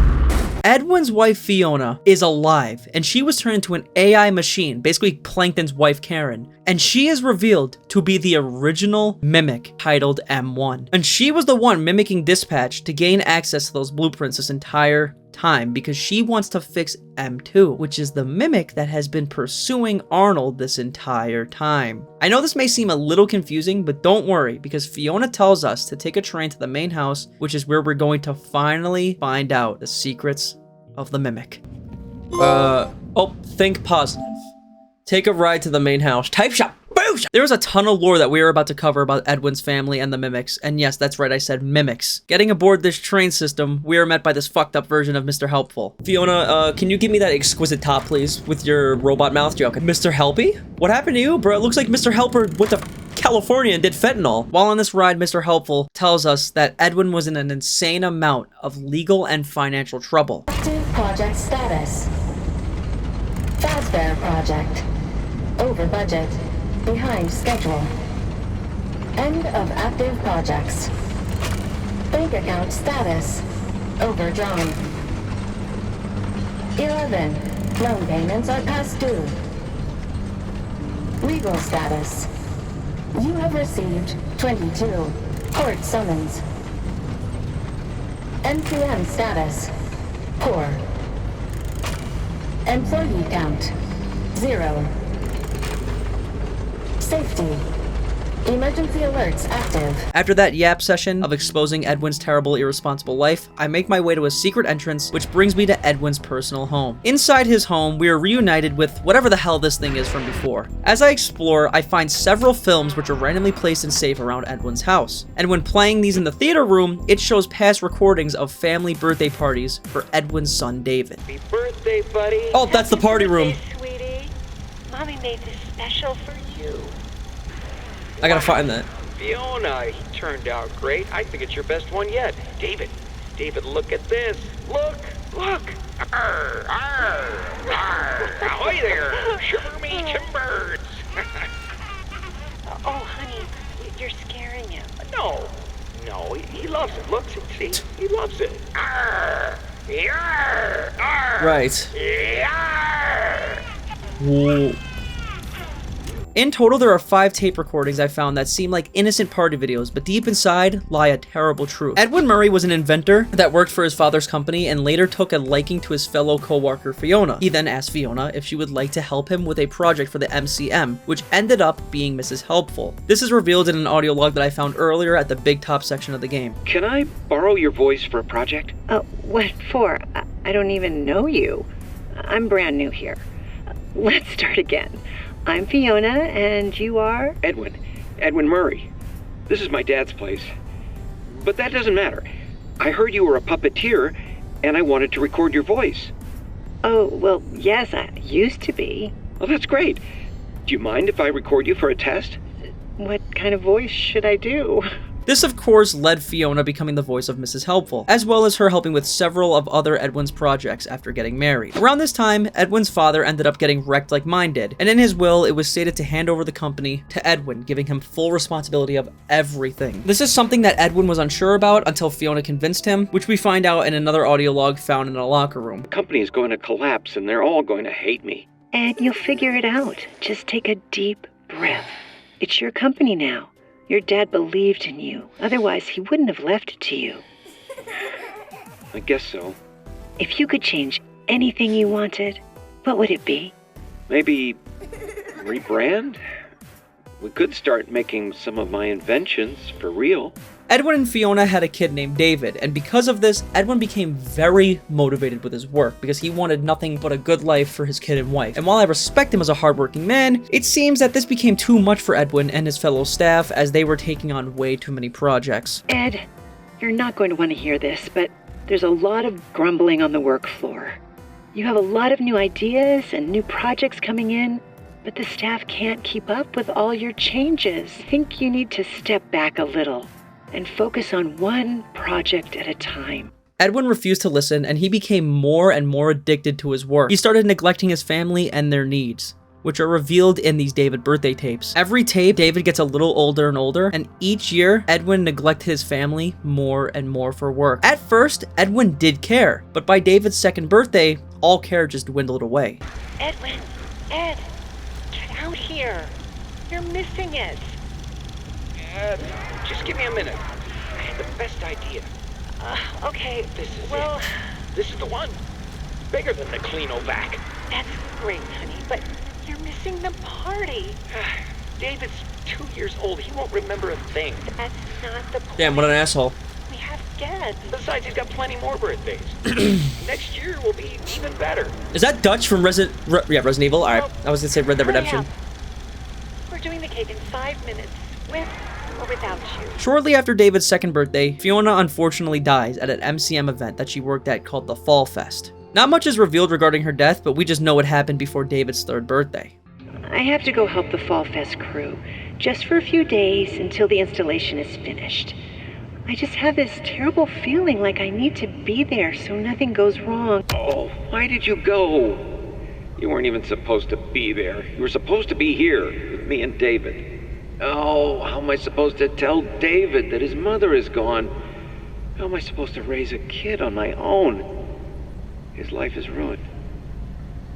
Speaker 1: Edwin's wife Fiona is alive, and she was turned into an AI machine, basically Plankton's wife Karen, and she is revealed to be the original Mimic titled M1. And she was the one mimicking Dispatch to gain access to those blueprints this entire time because she wants to fix M2, which is the Mimic that has been pursuing Arnold this entire time. I know this may seem a little confusing, but don't worry because Fiona tells us to take a train to the main house, which is where we're going to finally find out the secrets of the Mimic. Think positive. Take a ride to the main house. Type shop. Boosh! There was a ton of lore that we were about to cover about Edwin's family and the Mimics, and yes, that's right, I said Mimics. Getting aboard this train system, we are met by this fucked up version of Mr. Helpful. Fiona, can you give me that exquisite top, please, with your robot mouth joke? Mr. Helpy? What happened to you, bro? It looks like Mr. Helper went to California and did fentanyl. While on this ride, Mr. Helpful tells us that Edwin was in an insane amount of legal and financial trouble.
Speaker 12: Active project status. Fazbear project. Over budget. Behind schedule. End of active projects. Bank account status. Overdrawn. 11. Loan payments are past due. Legal status. You have received 22 court summons. NPM status. Poor. Employee count. 0. Safety. Emergency alerts active.
Speaker 1: After that yap session of exposing Edwin's terrible, irresponsible life, I make my way to a secret entrance, which brings me to Edwin's personal home. Inside his home, we are reunited with whatever the hell this thing is from before. As I explore, I find several films which are randomly placed in safe around Edwin's house. And when playing these in the theater room, it shows past recordings of family birthday parties for Edwin's son, David.
Speaker 13: Happy birthday, buddy.
Speaker 1: Oh, that's the party room.
Speaker 14: Sweetie, Mommy made this special for you.
Speaker 1: I gotta find that.
Speaker 13: Fiona, he turned out great. I think it's your best one yet. David, look at this. Look. Arr, arr, arr. Ahoy there, shiver me timbers.
Speaker 14: Oh, honey, you're scaring him.
Speaker 13: No, he loves it. Look, see, he loves it. Arr, yarr, arr,
Speaker 1: right.
Speaker 13: Yarr.
Speaker 1: Whoa. In total, there are 5 tape recordings I found that seem like innocent party videos, but deep inside lie a terrible truth. Edwin Murray was an inventor that worked for his father's company and later took a liking to his fellow co-worker Fiona. He then asked Fiona if she would like to help him with a project for the MCM, which ended up being Mrs. Helpful. This is revealed in an audio log that I found earlier at the big top section of the game.
Speaker 13: Can I borrow your voice for a project?
Speaker 11: What for? I don't even know you. I'm brand new here. Let's start again. I'm Fiona, and you are?
Speaker 13: Edwin Murray. This is my dad's place. But that doesn't matter. I heard you were a puppeteer, and I wanted to record your voice.
Speaker 11: Oh, well, yes, I used to be.
Speaker 13: Well, that's great. Do you mind if I record you for a test?
Speaker 11: What kind of voice should I do?
Speaker 1: This, of course, led Fiona becoming the voice of Mrs. Helpful, as well as her helping with several of other Edwin's projects after getting married. Around this time, Edwin's father ended up getting wrecked like mine did, and in his will, it was stated to hand over the company to Edwin, giving him full responsibility of everything. This is something that Edwin was unsure about until Fiona convinced him, which we find out in another audio log found in a locker room.
Speaker 13: The company is going to collapse, and they're all going to hate me.
Speaker 11: Ed, you'll figure it out. Just take a deep breath. It's your company now. Your dad believed in you. Otherwise, he wouldn't have left it to you.
Speaker 13: I guess so.
Speaker 11: If you could change anything you wanted, what would it be?
Speaker 13: Maybe Rebrand? We could start making some of my inventions for real.
Speaker 1: Edwin and Fiona had a kid named David, and because of this, Edwin became very motivated with his work because he wanted nothing but a good life for his kid and wife. And while I respect him as a hardworking man, it seems that this became too much for Edwin and his fellow staff as they were taking on way too many projects.
Speaker 11: Ed, you're not going to want to hear this, but there's a lot of grumbling on the work floor. You have a lot of new ideas and new projects coming in, but the staff can't keep up with all your changes. I think you need to step back a little and focus on one project at a time.
Speaker 1: Edwin refused to listen, and he became more and more addicted to his work. He started neglecting his family and their needs, which are revealed in these David birthday tapes. Every tape, David gets a little older and older, and each year, Edwin neglected his family more and more for work. At first, Edwin did care, but by David's second birthday, all care just dwindled away.
Speaker 14: Edwin, Ed, get out here. You're missing it.
Speaker 13: Just give me a minute. I had the best idea.
Speaker 14: Okay,
Speaker 13: This is
Speaker 14: well,
Speaker 13: it. This is the one. Bigger than the Cleanovac.
Speaker 14: that's great, honey, but you're missing the party.
Speaker 13: David's 2 years old. He won't remember a thing.
Speaker 14: That's not the point.
Speaker 1: Damn, what an asshole.
Speaker 14: We have guests.
Speaker 13: Besides, he's got plenty more birthdays. Next year will be even better.
Speaker 1: Is that Dutch from Resident Evil? Alright, I was gonna say Red Dead Redemption.
Speaker 14: We're doing the cake in 5 minutes, with or without you.
Speaker 1: Shortly after David's second birthday, Fiona unfortunately dies at an MCM event that she worked at called the Fall Fest. Not much is revealed regarding her death, but we just know what happened before David's third birthday.
Speaker 11: I have to go help the Fall Fest crew, just for a few days until the installation is finished. I just have this terrible feeling like I need to be there so nothing goes wrong.
Speaker 13: Oh, why did you go? You weren't even supposed to be there. You were supposed to be here with me and David. Oh, how am I supposed to tell David that his mother is gone? How am I supposed to raise a kid on my own? His life is ruined.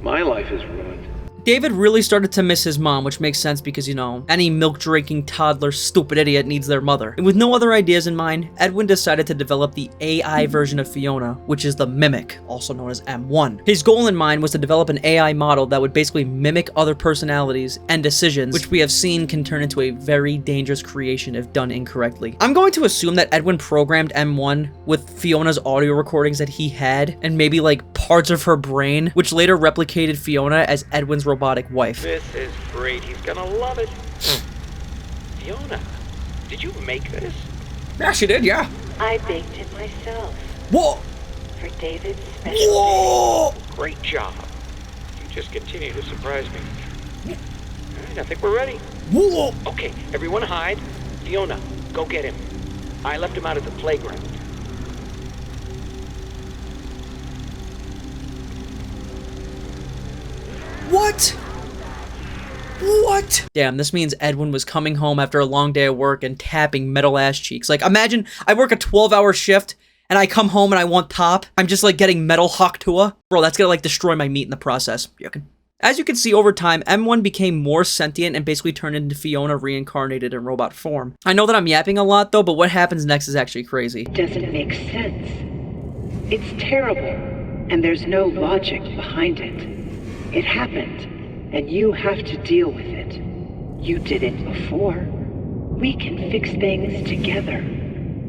Speaker 13: My life is ruined.
Speaker 1: David really started to miss his mom, which makes sense because, you know, any milk-drinking toddler stupid idiot needs their mother. And with no other ideas in mind, Edwin decided to develop the AI version of Fiona, which is the Mimic, also known as M1. His goal in mind was to develop an AI model that would basically mimic other personalities and decisions, which we have seen can turn into a very dangerous creation if done incorrectly. I'm going to assume that Edwin programmed M1 with Fiona's audio recordings that he had, and maybe like parts of her brain, which later replicated Fiona as Edwin's robotic wife.
Speaker 13: This is great. He's gonna love it. Fiona, did you make this?
Speaker 1: Yeah, she did, yeah.
Speaker 14: I baked it myself.
Speaker 1: Whoa!
Speaker 14: For David's special
Speaker 1: Whoa!
Speaker 14: day.
Speaker 13: Great job. You just continue to surprise me. All right, I think we're ready.
Speaker 1: Whoa!
Speaker 13: Okay, everyone hide. Fiona, go get him. I left him out at the playground.
Speaker 1: What? What? Damn, this means Edwin was coming home after a long day of work and tapping metal ass cheeks. Like, imagine I work a 12-hour shift and I come home and I want top. I'm just like getting metal hawk to her. Bro, that's gonna like destroy my meat in the process. As you can see, over time, M1 became more sentient and basically turned into Fiona reincarnated in robot form. I know that I'm yapping a lot though, but what happens next is actually crazy.
Speaker 11: It doesn't make sense. It's terrible, and there's no logic behind it. It happened, and you have to deal with it. You did it before. We can fix things together.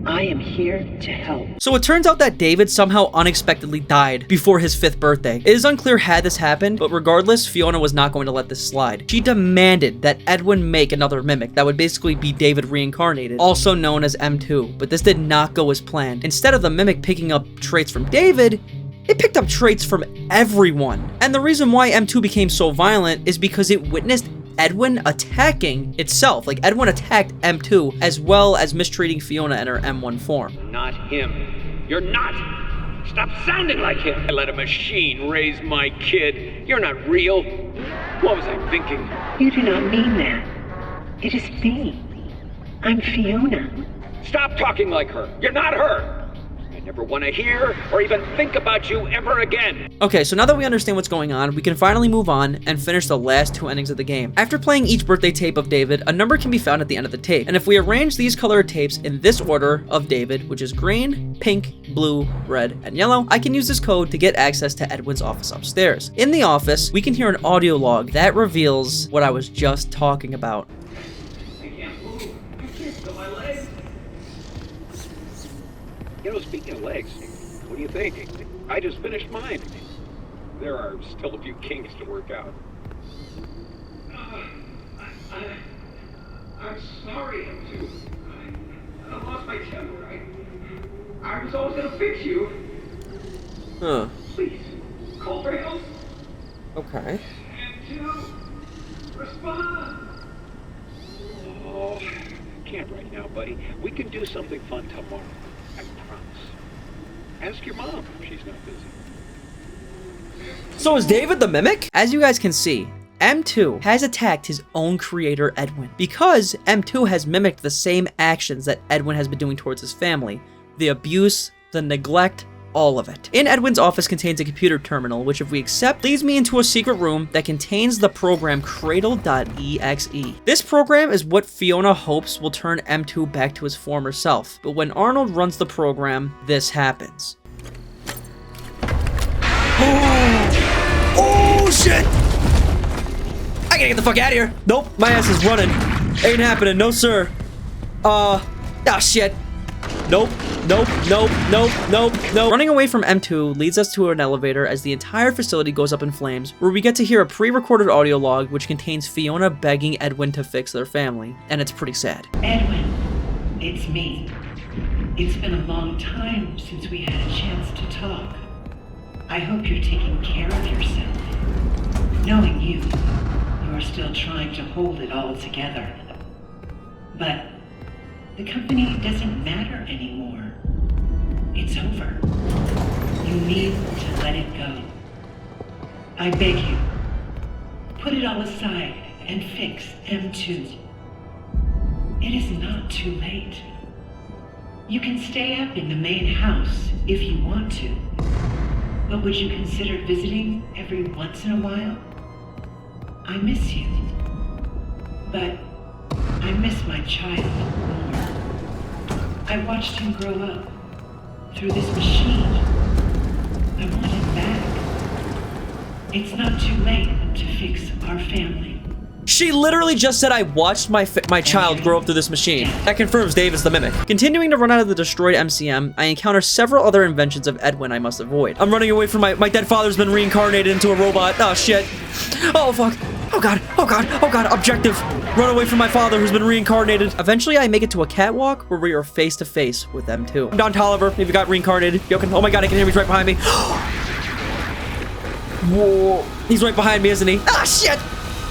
Speaker 11: I am here to help.
Speaker 1: So it turns out that David somehow unexpectedly died before his 5th birthday. It is unclear how this happened, but regardless, Fiona was not going to let this slide. She demanded that Edwin make another mimic that would basically be David reincarnated, also known as M2, but this did not go as planned. Instead of the mimic picking up traits from David, it picked up traits from everyone. And the reason why M2 became so violent is because it witnessed Edwin attacking itself. Like, Edwin attacked M2 as well as mistreating Fiona in her M1 form.
Speaker 13: Not him. You're not. Stop sounding like him. I let a machine raise my kid. You're not real. What was I thinking?
Speaker 11: You do not mean that. It is me. I'm Fiona.
Speaker 13: Stop talking like her. You're not her. I Never want to hear or even think about you ever again.
Speaker 1: Okay, so now that we understand what's going on, we can finally move on and finish the last 2 endings of the game. After playing each birthday tape of David, a number can be found at the end of the tape. And if we arrange these colored tapes in this order of David, which is green, pink, blue, red, and yellow, I can use this code to get access to Edwin's office upstairs. In the office, we can hear an audio log that reveals what I was just talking about.
Speaker 13: You know, speaking of legs, what do you think? I just finished mine. There are still a few kinks to work out.
Speaker 15: I'm sorry, M2. I lost my temper. I was always gonna fix you.
Speaker 1: Huh.
Speaker 15: Please, call for help.
Speaker 1: Okay.
Speaker 15: M2, respond.
Speaker 13: Oh, can't right now, buddy. We can do something fun tomorrow. I promise. Ask your mom if she's not busy.
Speaker 1: So is David the Mimic? As you guys can see, M2 has attacked his own creator, Edwin, because M2 has mimicked the same actions that Edwin has been doing towards his family. The abuse, the neglect, all of it. In Edwin's office contains a computer terminal, which if we accept, leads me into a secret room that contains the program Cradle.exe. This program is what Fiona hopes will turn M2 back to his former self, but when Arnold runs the program, this happens. Oh shit! I gotta get the fuck out of here. Nope, my ass is running. Ain't happening, no sir. Ah shit. Nope. Running away from M2 leads us to an elevator as the entire facility goes up in flames, where we get to hear a pre-recorded audio log which contains Fiona begging Edwin to fix their family, and it's pretty sad.
Speaker 10: Edwin, it's me. It's been a long time since we had a chance to talk. I hope you're taking care of yourself. Knowing you are still trying to hold it all together. But the company doesn't matter anymore. It's over. You need to let it go. I beg you, put it all aside and fix M2. It is not too late. You can stay up in the main house if you want to, but would you consider visiting every once in a while? I miss you, but I miss my child more. I watched him grow up through this machine. I want him back. It's not too late to fix our family.
Speaker 1: She literally just said I watched my child grow up through this machine. That confirms David's the Mimic. Continuing to run out of the destroyed MCM, I encounter several other inventions of Edwin I must avoid. I'm running away from my dead father's been reincarnated into a robot. Oh shit. Oh fuck. Oh god. Objective. Run away from my father who's been reincarnated. Eventually I make it to a catwalk where we are face to face with M2. I'm Don Tolliver. If you got reincarnated. Oh my god, I can hear him. He's right behind me. Whoa. He's right behind me, isn't he? Ah shit.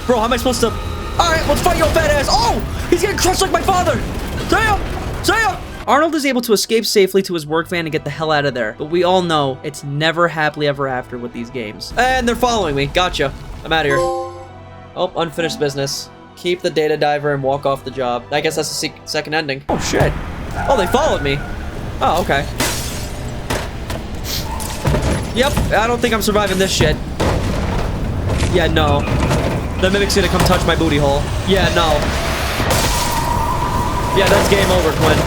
Speaker 1: Bro, how am I supposed to... Alright, let's fight your fat ass. Oh! He's getting crushed like my father! Saya! Arnold is able to escape safely to his work van and get the hell out of there. But we all know it's never happily ever after with these games. And they're following me. Gotcha. I'm out of here. Oh, unfinished business. Keep the data diver and walk off the job. I guess that's the second ending. Oh, shit. Oh, they followed me. Oh, okay. Yep, I don't think I'm surviving this shit. Yeah, no. The Mimic's gonna come touch my booty hole. Yeah, no. Yeah, that's game over, Quinn.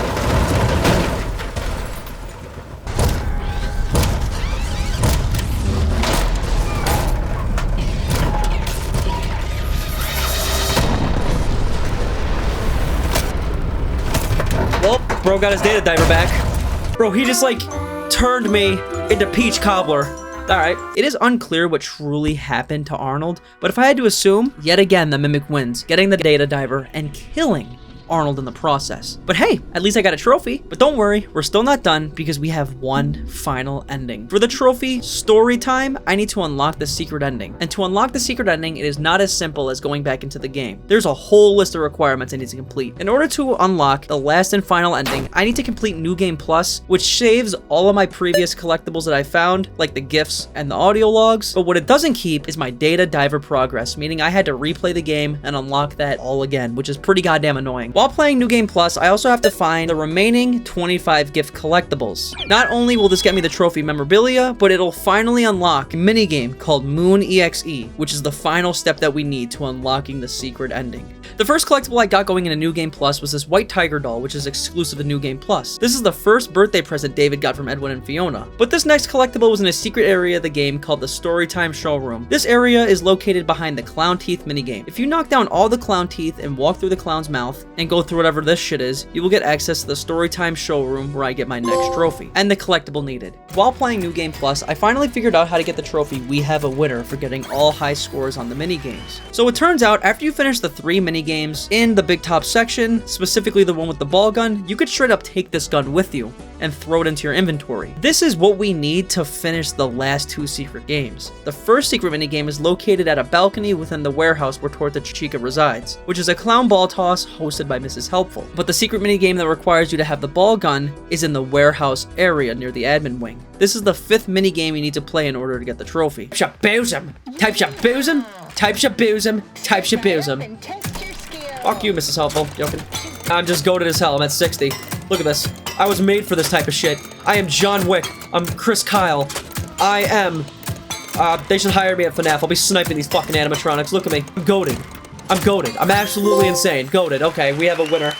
Speaker 1: Well, bro got his data diver back. Bro, he just, like, turned me into Peach Cobbler. Alright, it is unclear what truly happened to Arnold, but if I had to assume, yet again the Mimic wins, getting the data diver and killing Arnold in the process. But hey, at least I got a trophy. But don't worry, we're still not done because we have one final ending. For the trophy, story time, I need to unlock the secret ending. And to unlock the secret ending, it is not as simple as going back into the game. There's a whole list of requirements I need to complete. In order to unlock the last and final ending, I need to complete New Game Plus, which saves all of my previous collectibles that I found, like the gifts and the audio logs. But what it doesn't keep is my data diver progress, meaning I had to replay the game and unlock that all again, which is pretty goddamn annoying. While playing New Game Plus, I also have to find the remaining 25 gift collectibles. Not only will this get me the trophy memorabilia, but it'll finally unlock a minigame called Moon EXE, which is the final step that we need to unlocking the secret ending. The first collectible I got going into New Game Plus was this white tiger doll, which is exclusive to New Game Plus. This is the first birthday present David got from Edwin and Fiona. But this next collectible was in a secret area of the game called the Storytime Showroom. This area is located behind the Clown Teeth minigame. If you knock down all the clown teeth and walk through the clown's mouth and go through whatever this shit is, you will get access to the Storytime Showroom where I get my next trophy and the collectible needed. While playing New Game Plus, I finally figured out how to get the trophy We Have a Winner for getting all high scores on the minigames. So it turns out after you finish the 3 minigames in the big top section, specifically the one with the ball gun, you could straight up take this gun with you and throw it into your inventory. This is what we need to finish the last 2 secret games. The first secret minigame is located at a balcony within the warehouse where Torta Chica resides, which is a clown ball toss hosted by Mrs. Helpful. But the secret minigame that requires you to have the ball gun is in the warehouse area near the admin wing. This is the 5th minigame you need to play in order to get the trophy. Shaboozum! Type shaboozum! Type shaboozum! Type shaboozum! Fuck you, Mrs. Helpful. Joking. I'm just goated as hell. I'm at 60. Look at this. I was made for this type of shit. I am John Wick. I'm Chris Kyle. I am... they should hire me at FNAF. I'll be sniping these fucking animatronics. Look at me. I'm goated. I'm goated. I'm absolutely insane. Goated. Okay, we have a winner.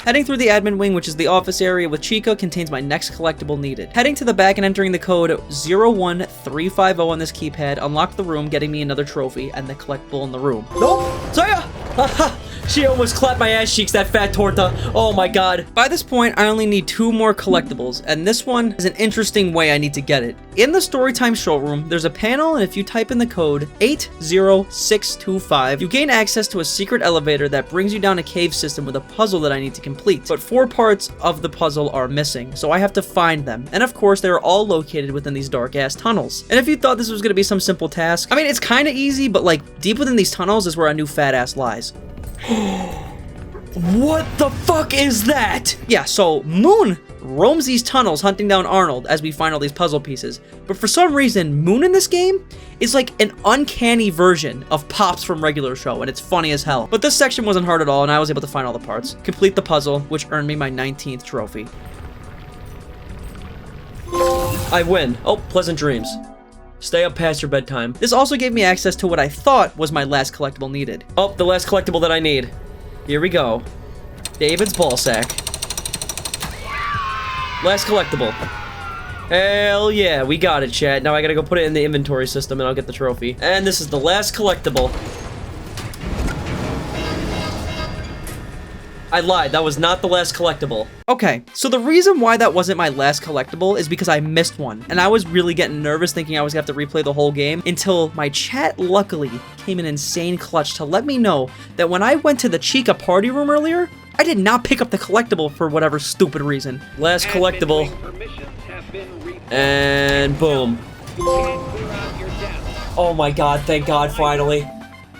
Speaker 1: Heading through the admin wing, which is the office area with Chica, contains my next collectible needed. Heading to the back and entering the code 01350 on this keypad, unlock the room, getting me another trophy and the collectible in the room. Nope! Saya! She almost clapped my ass cheeks, that fat torta. Oh my god. By this point, I only need 2 more collectibles, and this one is an interesting way I need to get it. In the Storytime Showroom, there's a panel, and if you type in the code 80625, you gain access to a secret elevator that brings you down a cave system with a puzzle that I need to complete. But 4 parts of the puzzle are missing, so I have to find them. And of course, they are all located within these dark-ass tunnels. And if you thought this was going to be some simple task, I mean, it's kind of easy, but like, deep within these tunnels is where our new fat ass lies. What the fuck is that? Yeah, so Moon roams these tunnels hunting down Arnold as we find all these puzzle pieces. But for some reason, Moon in this game is like an uncanny version of Pops from regular show, and it's funny as hell. But this section wasn't hard at all, and I was able to find all the parts. Complete the puzzle, which earned me my 19th trophy. I win. Oh, pleasant dreams. Stay up past your bedtime. This also gave me access to what I thought was my last collectible needed. Oh, the last collectible that I need. Here we go. David's ballsack. Last collectible. Hell yeah, we got it, chat. Now I gotta go put it in the inventory system and I'll get the trophy. And this is the last collectible. I lied, that was not the last collectible. Okay, so the reason why that wasn't my last collectible is because I missed one, and I was really getting nervous thinking I was gonna have to replay the whole game until my chat luckily came in insane clutch to let me know that when I went to the Chica party room earlier, I did not pick up the collectible for whatever stupid reason. Last collectible. And boom. Oh my god, thank god, finally.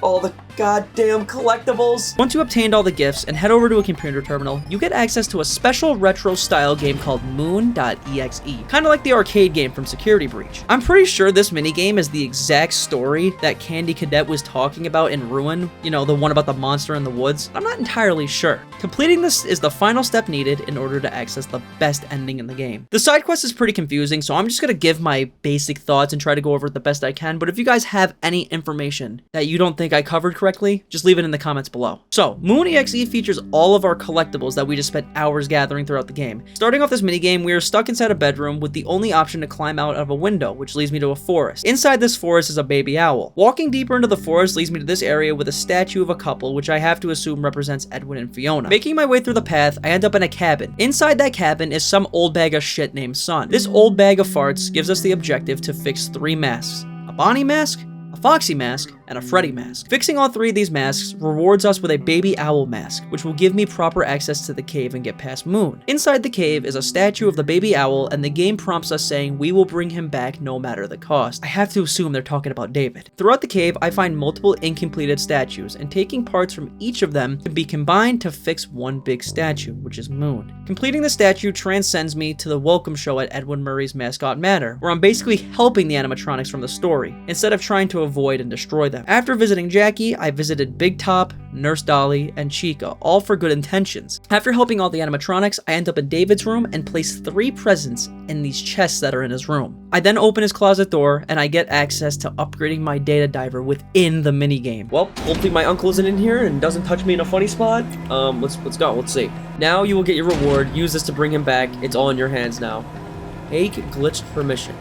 Speaker 1: All the goddamn collectibles. Once you obtained all the gifts and head over to a computer terminal, you get access to a special retro style game called Moon.exe, kind of like the arcade game from Security Breach. I'm pretty sure this minigame is the exact story that Candy Cadet was talking about in Ruin, you know, the one about the monster in the woods. I'm not entirely sure. Completing this is the final step needed in order to access the best ending in the game. The side quest is pretty confusing, so I'm just gonna give my basic thoughts and try to go over it the best I can, but if you guys have any information that you don't think I covered correctly, just leave it in the comments below. So, Moon EXE features all of our collectibles that we just spent hours gathering throughout the game. Starting off this minigame, we are stuck inside a bedroom with the only option to climb out of a window, which leads me to a forest. Inside this forest is a baby owl. Walking deeper into the forest leads me to this area with a statue of a couple, which I have to assume represents Edwin and Fiona. Making my way through the path, I end up in a cabin. Inside that cabin is some old bag of shit named Sun. This old bag of farts gives us the objective to fix 3 masks. A Bonnie mask, a Foxy mask, and a Freddy mask. Fixing all 3 of these masks rewards us with a baby owl mask, which will give me proper access to the cave and get past Moon. Inside the cave is a statue of the baby owl, and the game prompts us saying we will bring him back no matter the cost. I have to assume they're talking about David. Throughout the cave, I find multiple incompleted statues, and taking parts from each of them can be combined to fix one big statue, which is Moon. Completing the statue transcends me to the welcome show at Edwin Murray's Mascot Manor, where I'm basically helping the animatronics from the story, instead of trying to avoid and destroy them. them. After visiting Jackie, I visited Big Top, Nurse Dolly, and Chica, all for good intentions. After helping all the animatronics, I end up in David's room and place 3 presents in these chests that are in his room. I then open his closet door and I get access to upgrading my data diver within the minigame. Well, hopefully my uncle isn't in here and doesn't touch me in a funny spot. Let's go, let's see. Now you will get your reward. Use this to bring him back. It's all in your hands now. Take glitched permission.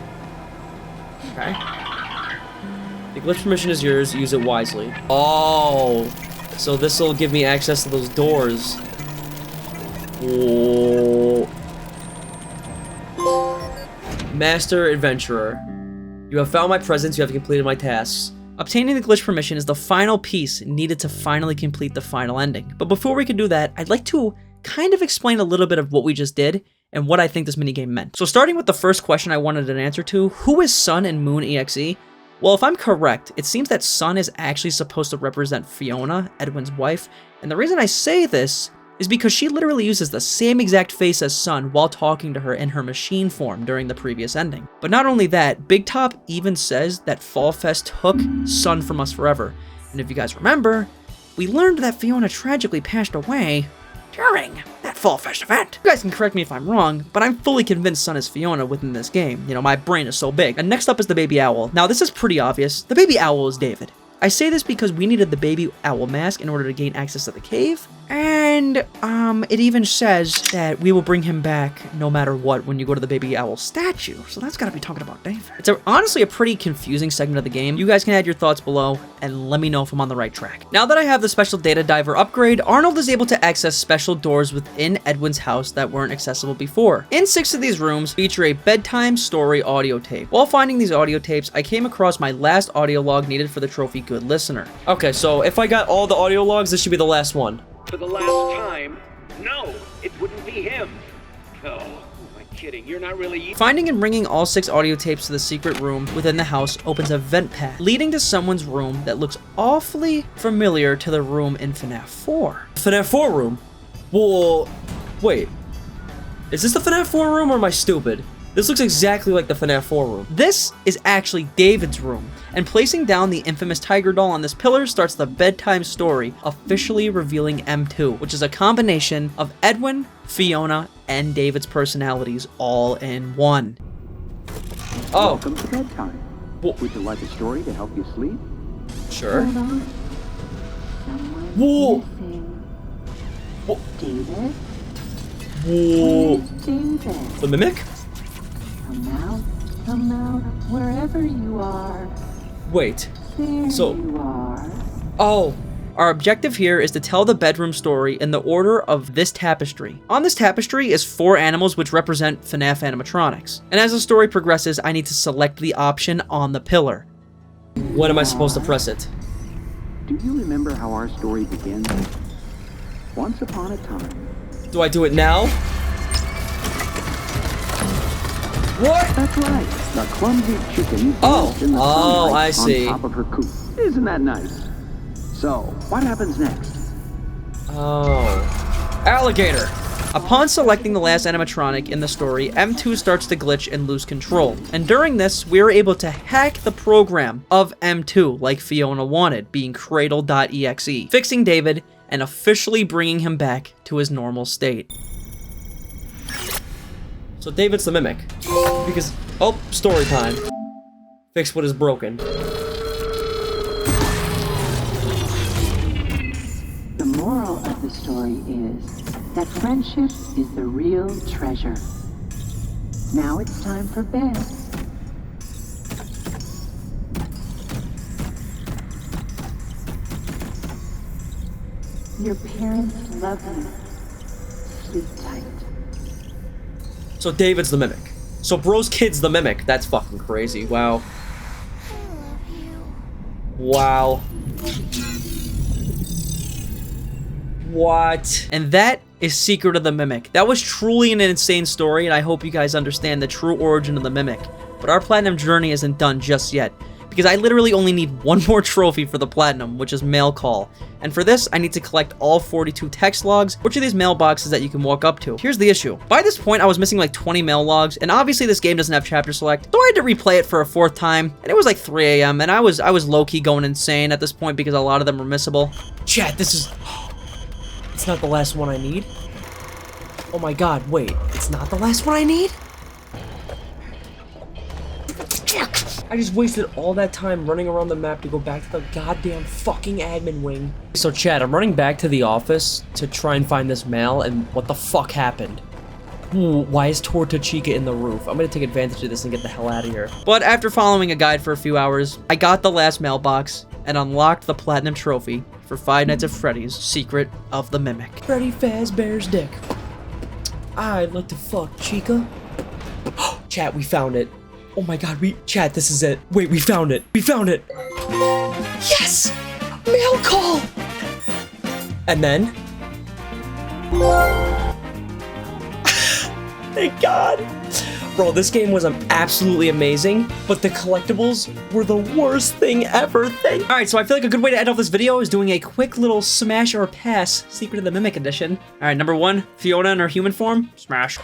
Speaker 1: Okay. The glitch permission is yours. Use it wisely. Oh, so this will give me access to those doors. Oh. Master Adventurer. You have found my presents. You have completed my tasks. Obtaining the glitch permission is the final piece needed to finally complete the final ending. But before we can do that, I'd like to kind of explain a little bit of what we just did and what I think this minigame meant. So starting with the first question I wanted an answer to, who is Sun and Moon EXE? Well, if I'm correct, it seems that Sun is actually supposed to represent Fiona, Edwin's wife, and the reason I say this is because she literally uses the same exact face as Sun while talking to her in her machine form during the previous ending. But not only that, Big Top even says that Fall Fest took Sun from us forever, and if you guys remember, we learned that Fiona tragically passed away during that Fall Fest event. You guys can correct me if I'm wrong, but I'm fully convinced Sun is Fiona within this game. You know, my brain is so big. And next up is the baby owl. Now this is pretty obvious. The baby owl is David. I say this because we needed the baby owl mask in order to gain access to the cave, and it even says that we will bring him back no matter what when you go to the baby owl statue, so that's gotta be talking about David. It's honestly a pretty confusing segment of the game. You guys can add your thoughts below and let me know if I'm on the right track. Now that I have the special data diver upgrade, Arnold is able to access special doors within Edwin's house that weren't accessible before. In 6 of these rooms feature a bedtime story audio tape. While finding these audio tapes, I came across my last audio log needed for the trophy Good Listener. Okay, so if I got all the audio logs, this should be the last one.
Speaker 15: For the last time? No, it wouldn't be him. Oh, am I kidding? You're not really...
Speaker 1: Finding and bringing all 6 audio tapes to the secret room within the house opens a vent path, leading to someone's room that looks awfully familiar to the room in FNAF 4. FNAF 4 room? Well, wait. Is this the FNAF 4 room or am I stupid? This looks exactly like the FNAF 4 room. This is actually David's room, and placing down the infamous tiger doll on this pillar starts the bedtime story, officially revealing M2, which is a combination of Edwin, Fiona, and David's personalities all in one. Oh.
Speaker 16: Welcome to bedtime. Would you like a story to help you sleep?
Speaker 1: Sure.
Speaker 12: Hold on.
Speaker 1: Whoa.
Speaker 12: Whoa. David?
Speaker 1: Whoa.
Speaker 12: David.
Speaker 1: The Mimic?
Speaker 12: Come out, wherever you are.
Speaker 1: Wait.
Speaker 12: There
Speaker 1: So.
Speaker 12: you are.
Speaker 1: Oh. Our objective here is to tell the bedroom story in the order of this tapestry. On this tapestry is 4 animals which represent FNAF animatronics. And as the story progresses, I need to select the option on the pillar. When am I supposed to press it?
Speaker 16: Do you remember how our story begins? Once upon a time.
Speaker 1: Do I do it now? What?
Speaker 16: That's right. The clumsy chicken danced in the sunlight
Speaker 1: I see.
Speaker 16: on top of her coop. Isn't that nice? So, what happens next?
Speaker 1: Oh. Alligator! Upon selecting the last animatronic in the story, M2 starts to glitch and lose control. And during this, we are able to hack the program of M2 like Fiona wanted, being Cradle.exe, fixing David and officially bringing him back to his normal state. So David's the Mimic. Because, oh, story time. Fix what is broken.
Speaker 11: The moral of the story is that friendship is the real treasure. Now it's time for bed. Your parents love you. Sleep tight.
Speaker 1: So David's the Mimic. So bro's kid's the Mimic. That's fucking crazy. Wow. Wow. What? And that is Secret of the Mimic. That was truly an insane story, and I hope you guys understand the true origin of the Mimic. But our Platinum journey isn't done just yet, because I literally only need one more trophy for the platinum, which is mail call. And for this, I need to collect all 42 text logs, which are these mailboxes that you can walk up to. Here's the issue. By this point, I was missing like 20 mail logs, and obviously this game doesn't have chapter select, so I had to replay it for a 4th time, and it was like 3 a.m., and I was low-key going insane at this point because a lot of them were missable. Chat, this is... It's not the last one I need? Oh my god, wait, it's not the last one I need? I just wasted all that time running around the map to go back to the goddamn fucking admin wing. So chat, I'm running back to the office to try and find this mail, and what the fuck happened? Ooh, why is Torta Chica in the roof? I'm gonna take advantage of this and get the hell out of here. But after following a guide for a few hours, I got the last mailbox and unlocked the platinum trophy for Five Nights at Freddy's Secret of the Mimic. Freddy Fazbear's dick. I'd like to fuck Chica. Chat, we found it. Oh my god, chat, this is it. Wait, we found it. We found it. Yes! Mail call! And then... Thank god. Bro, this game was absolutely amazing, but the collectibles were the worst thing ever. Alright, so I feel like a good way to end off this video is doing a quick little smash or pass Secret of the Mimic edition. Alright, number 1, Fiona in her human form. Smash.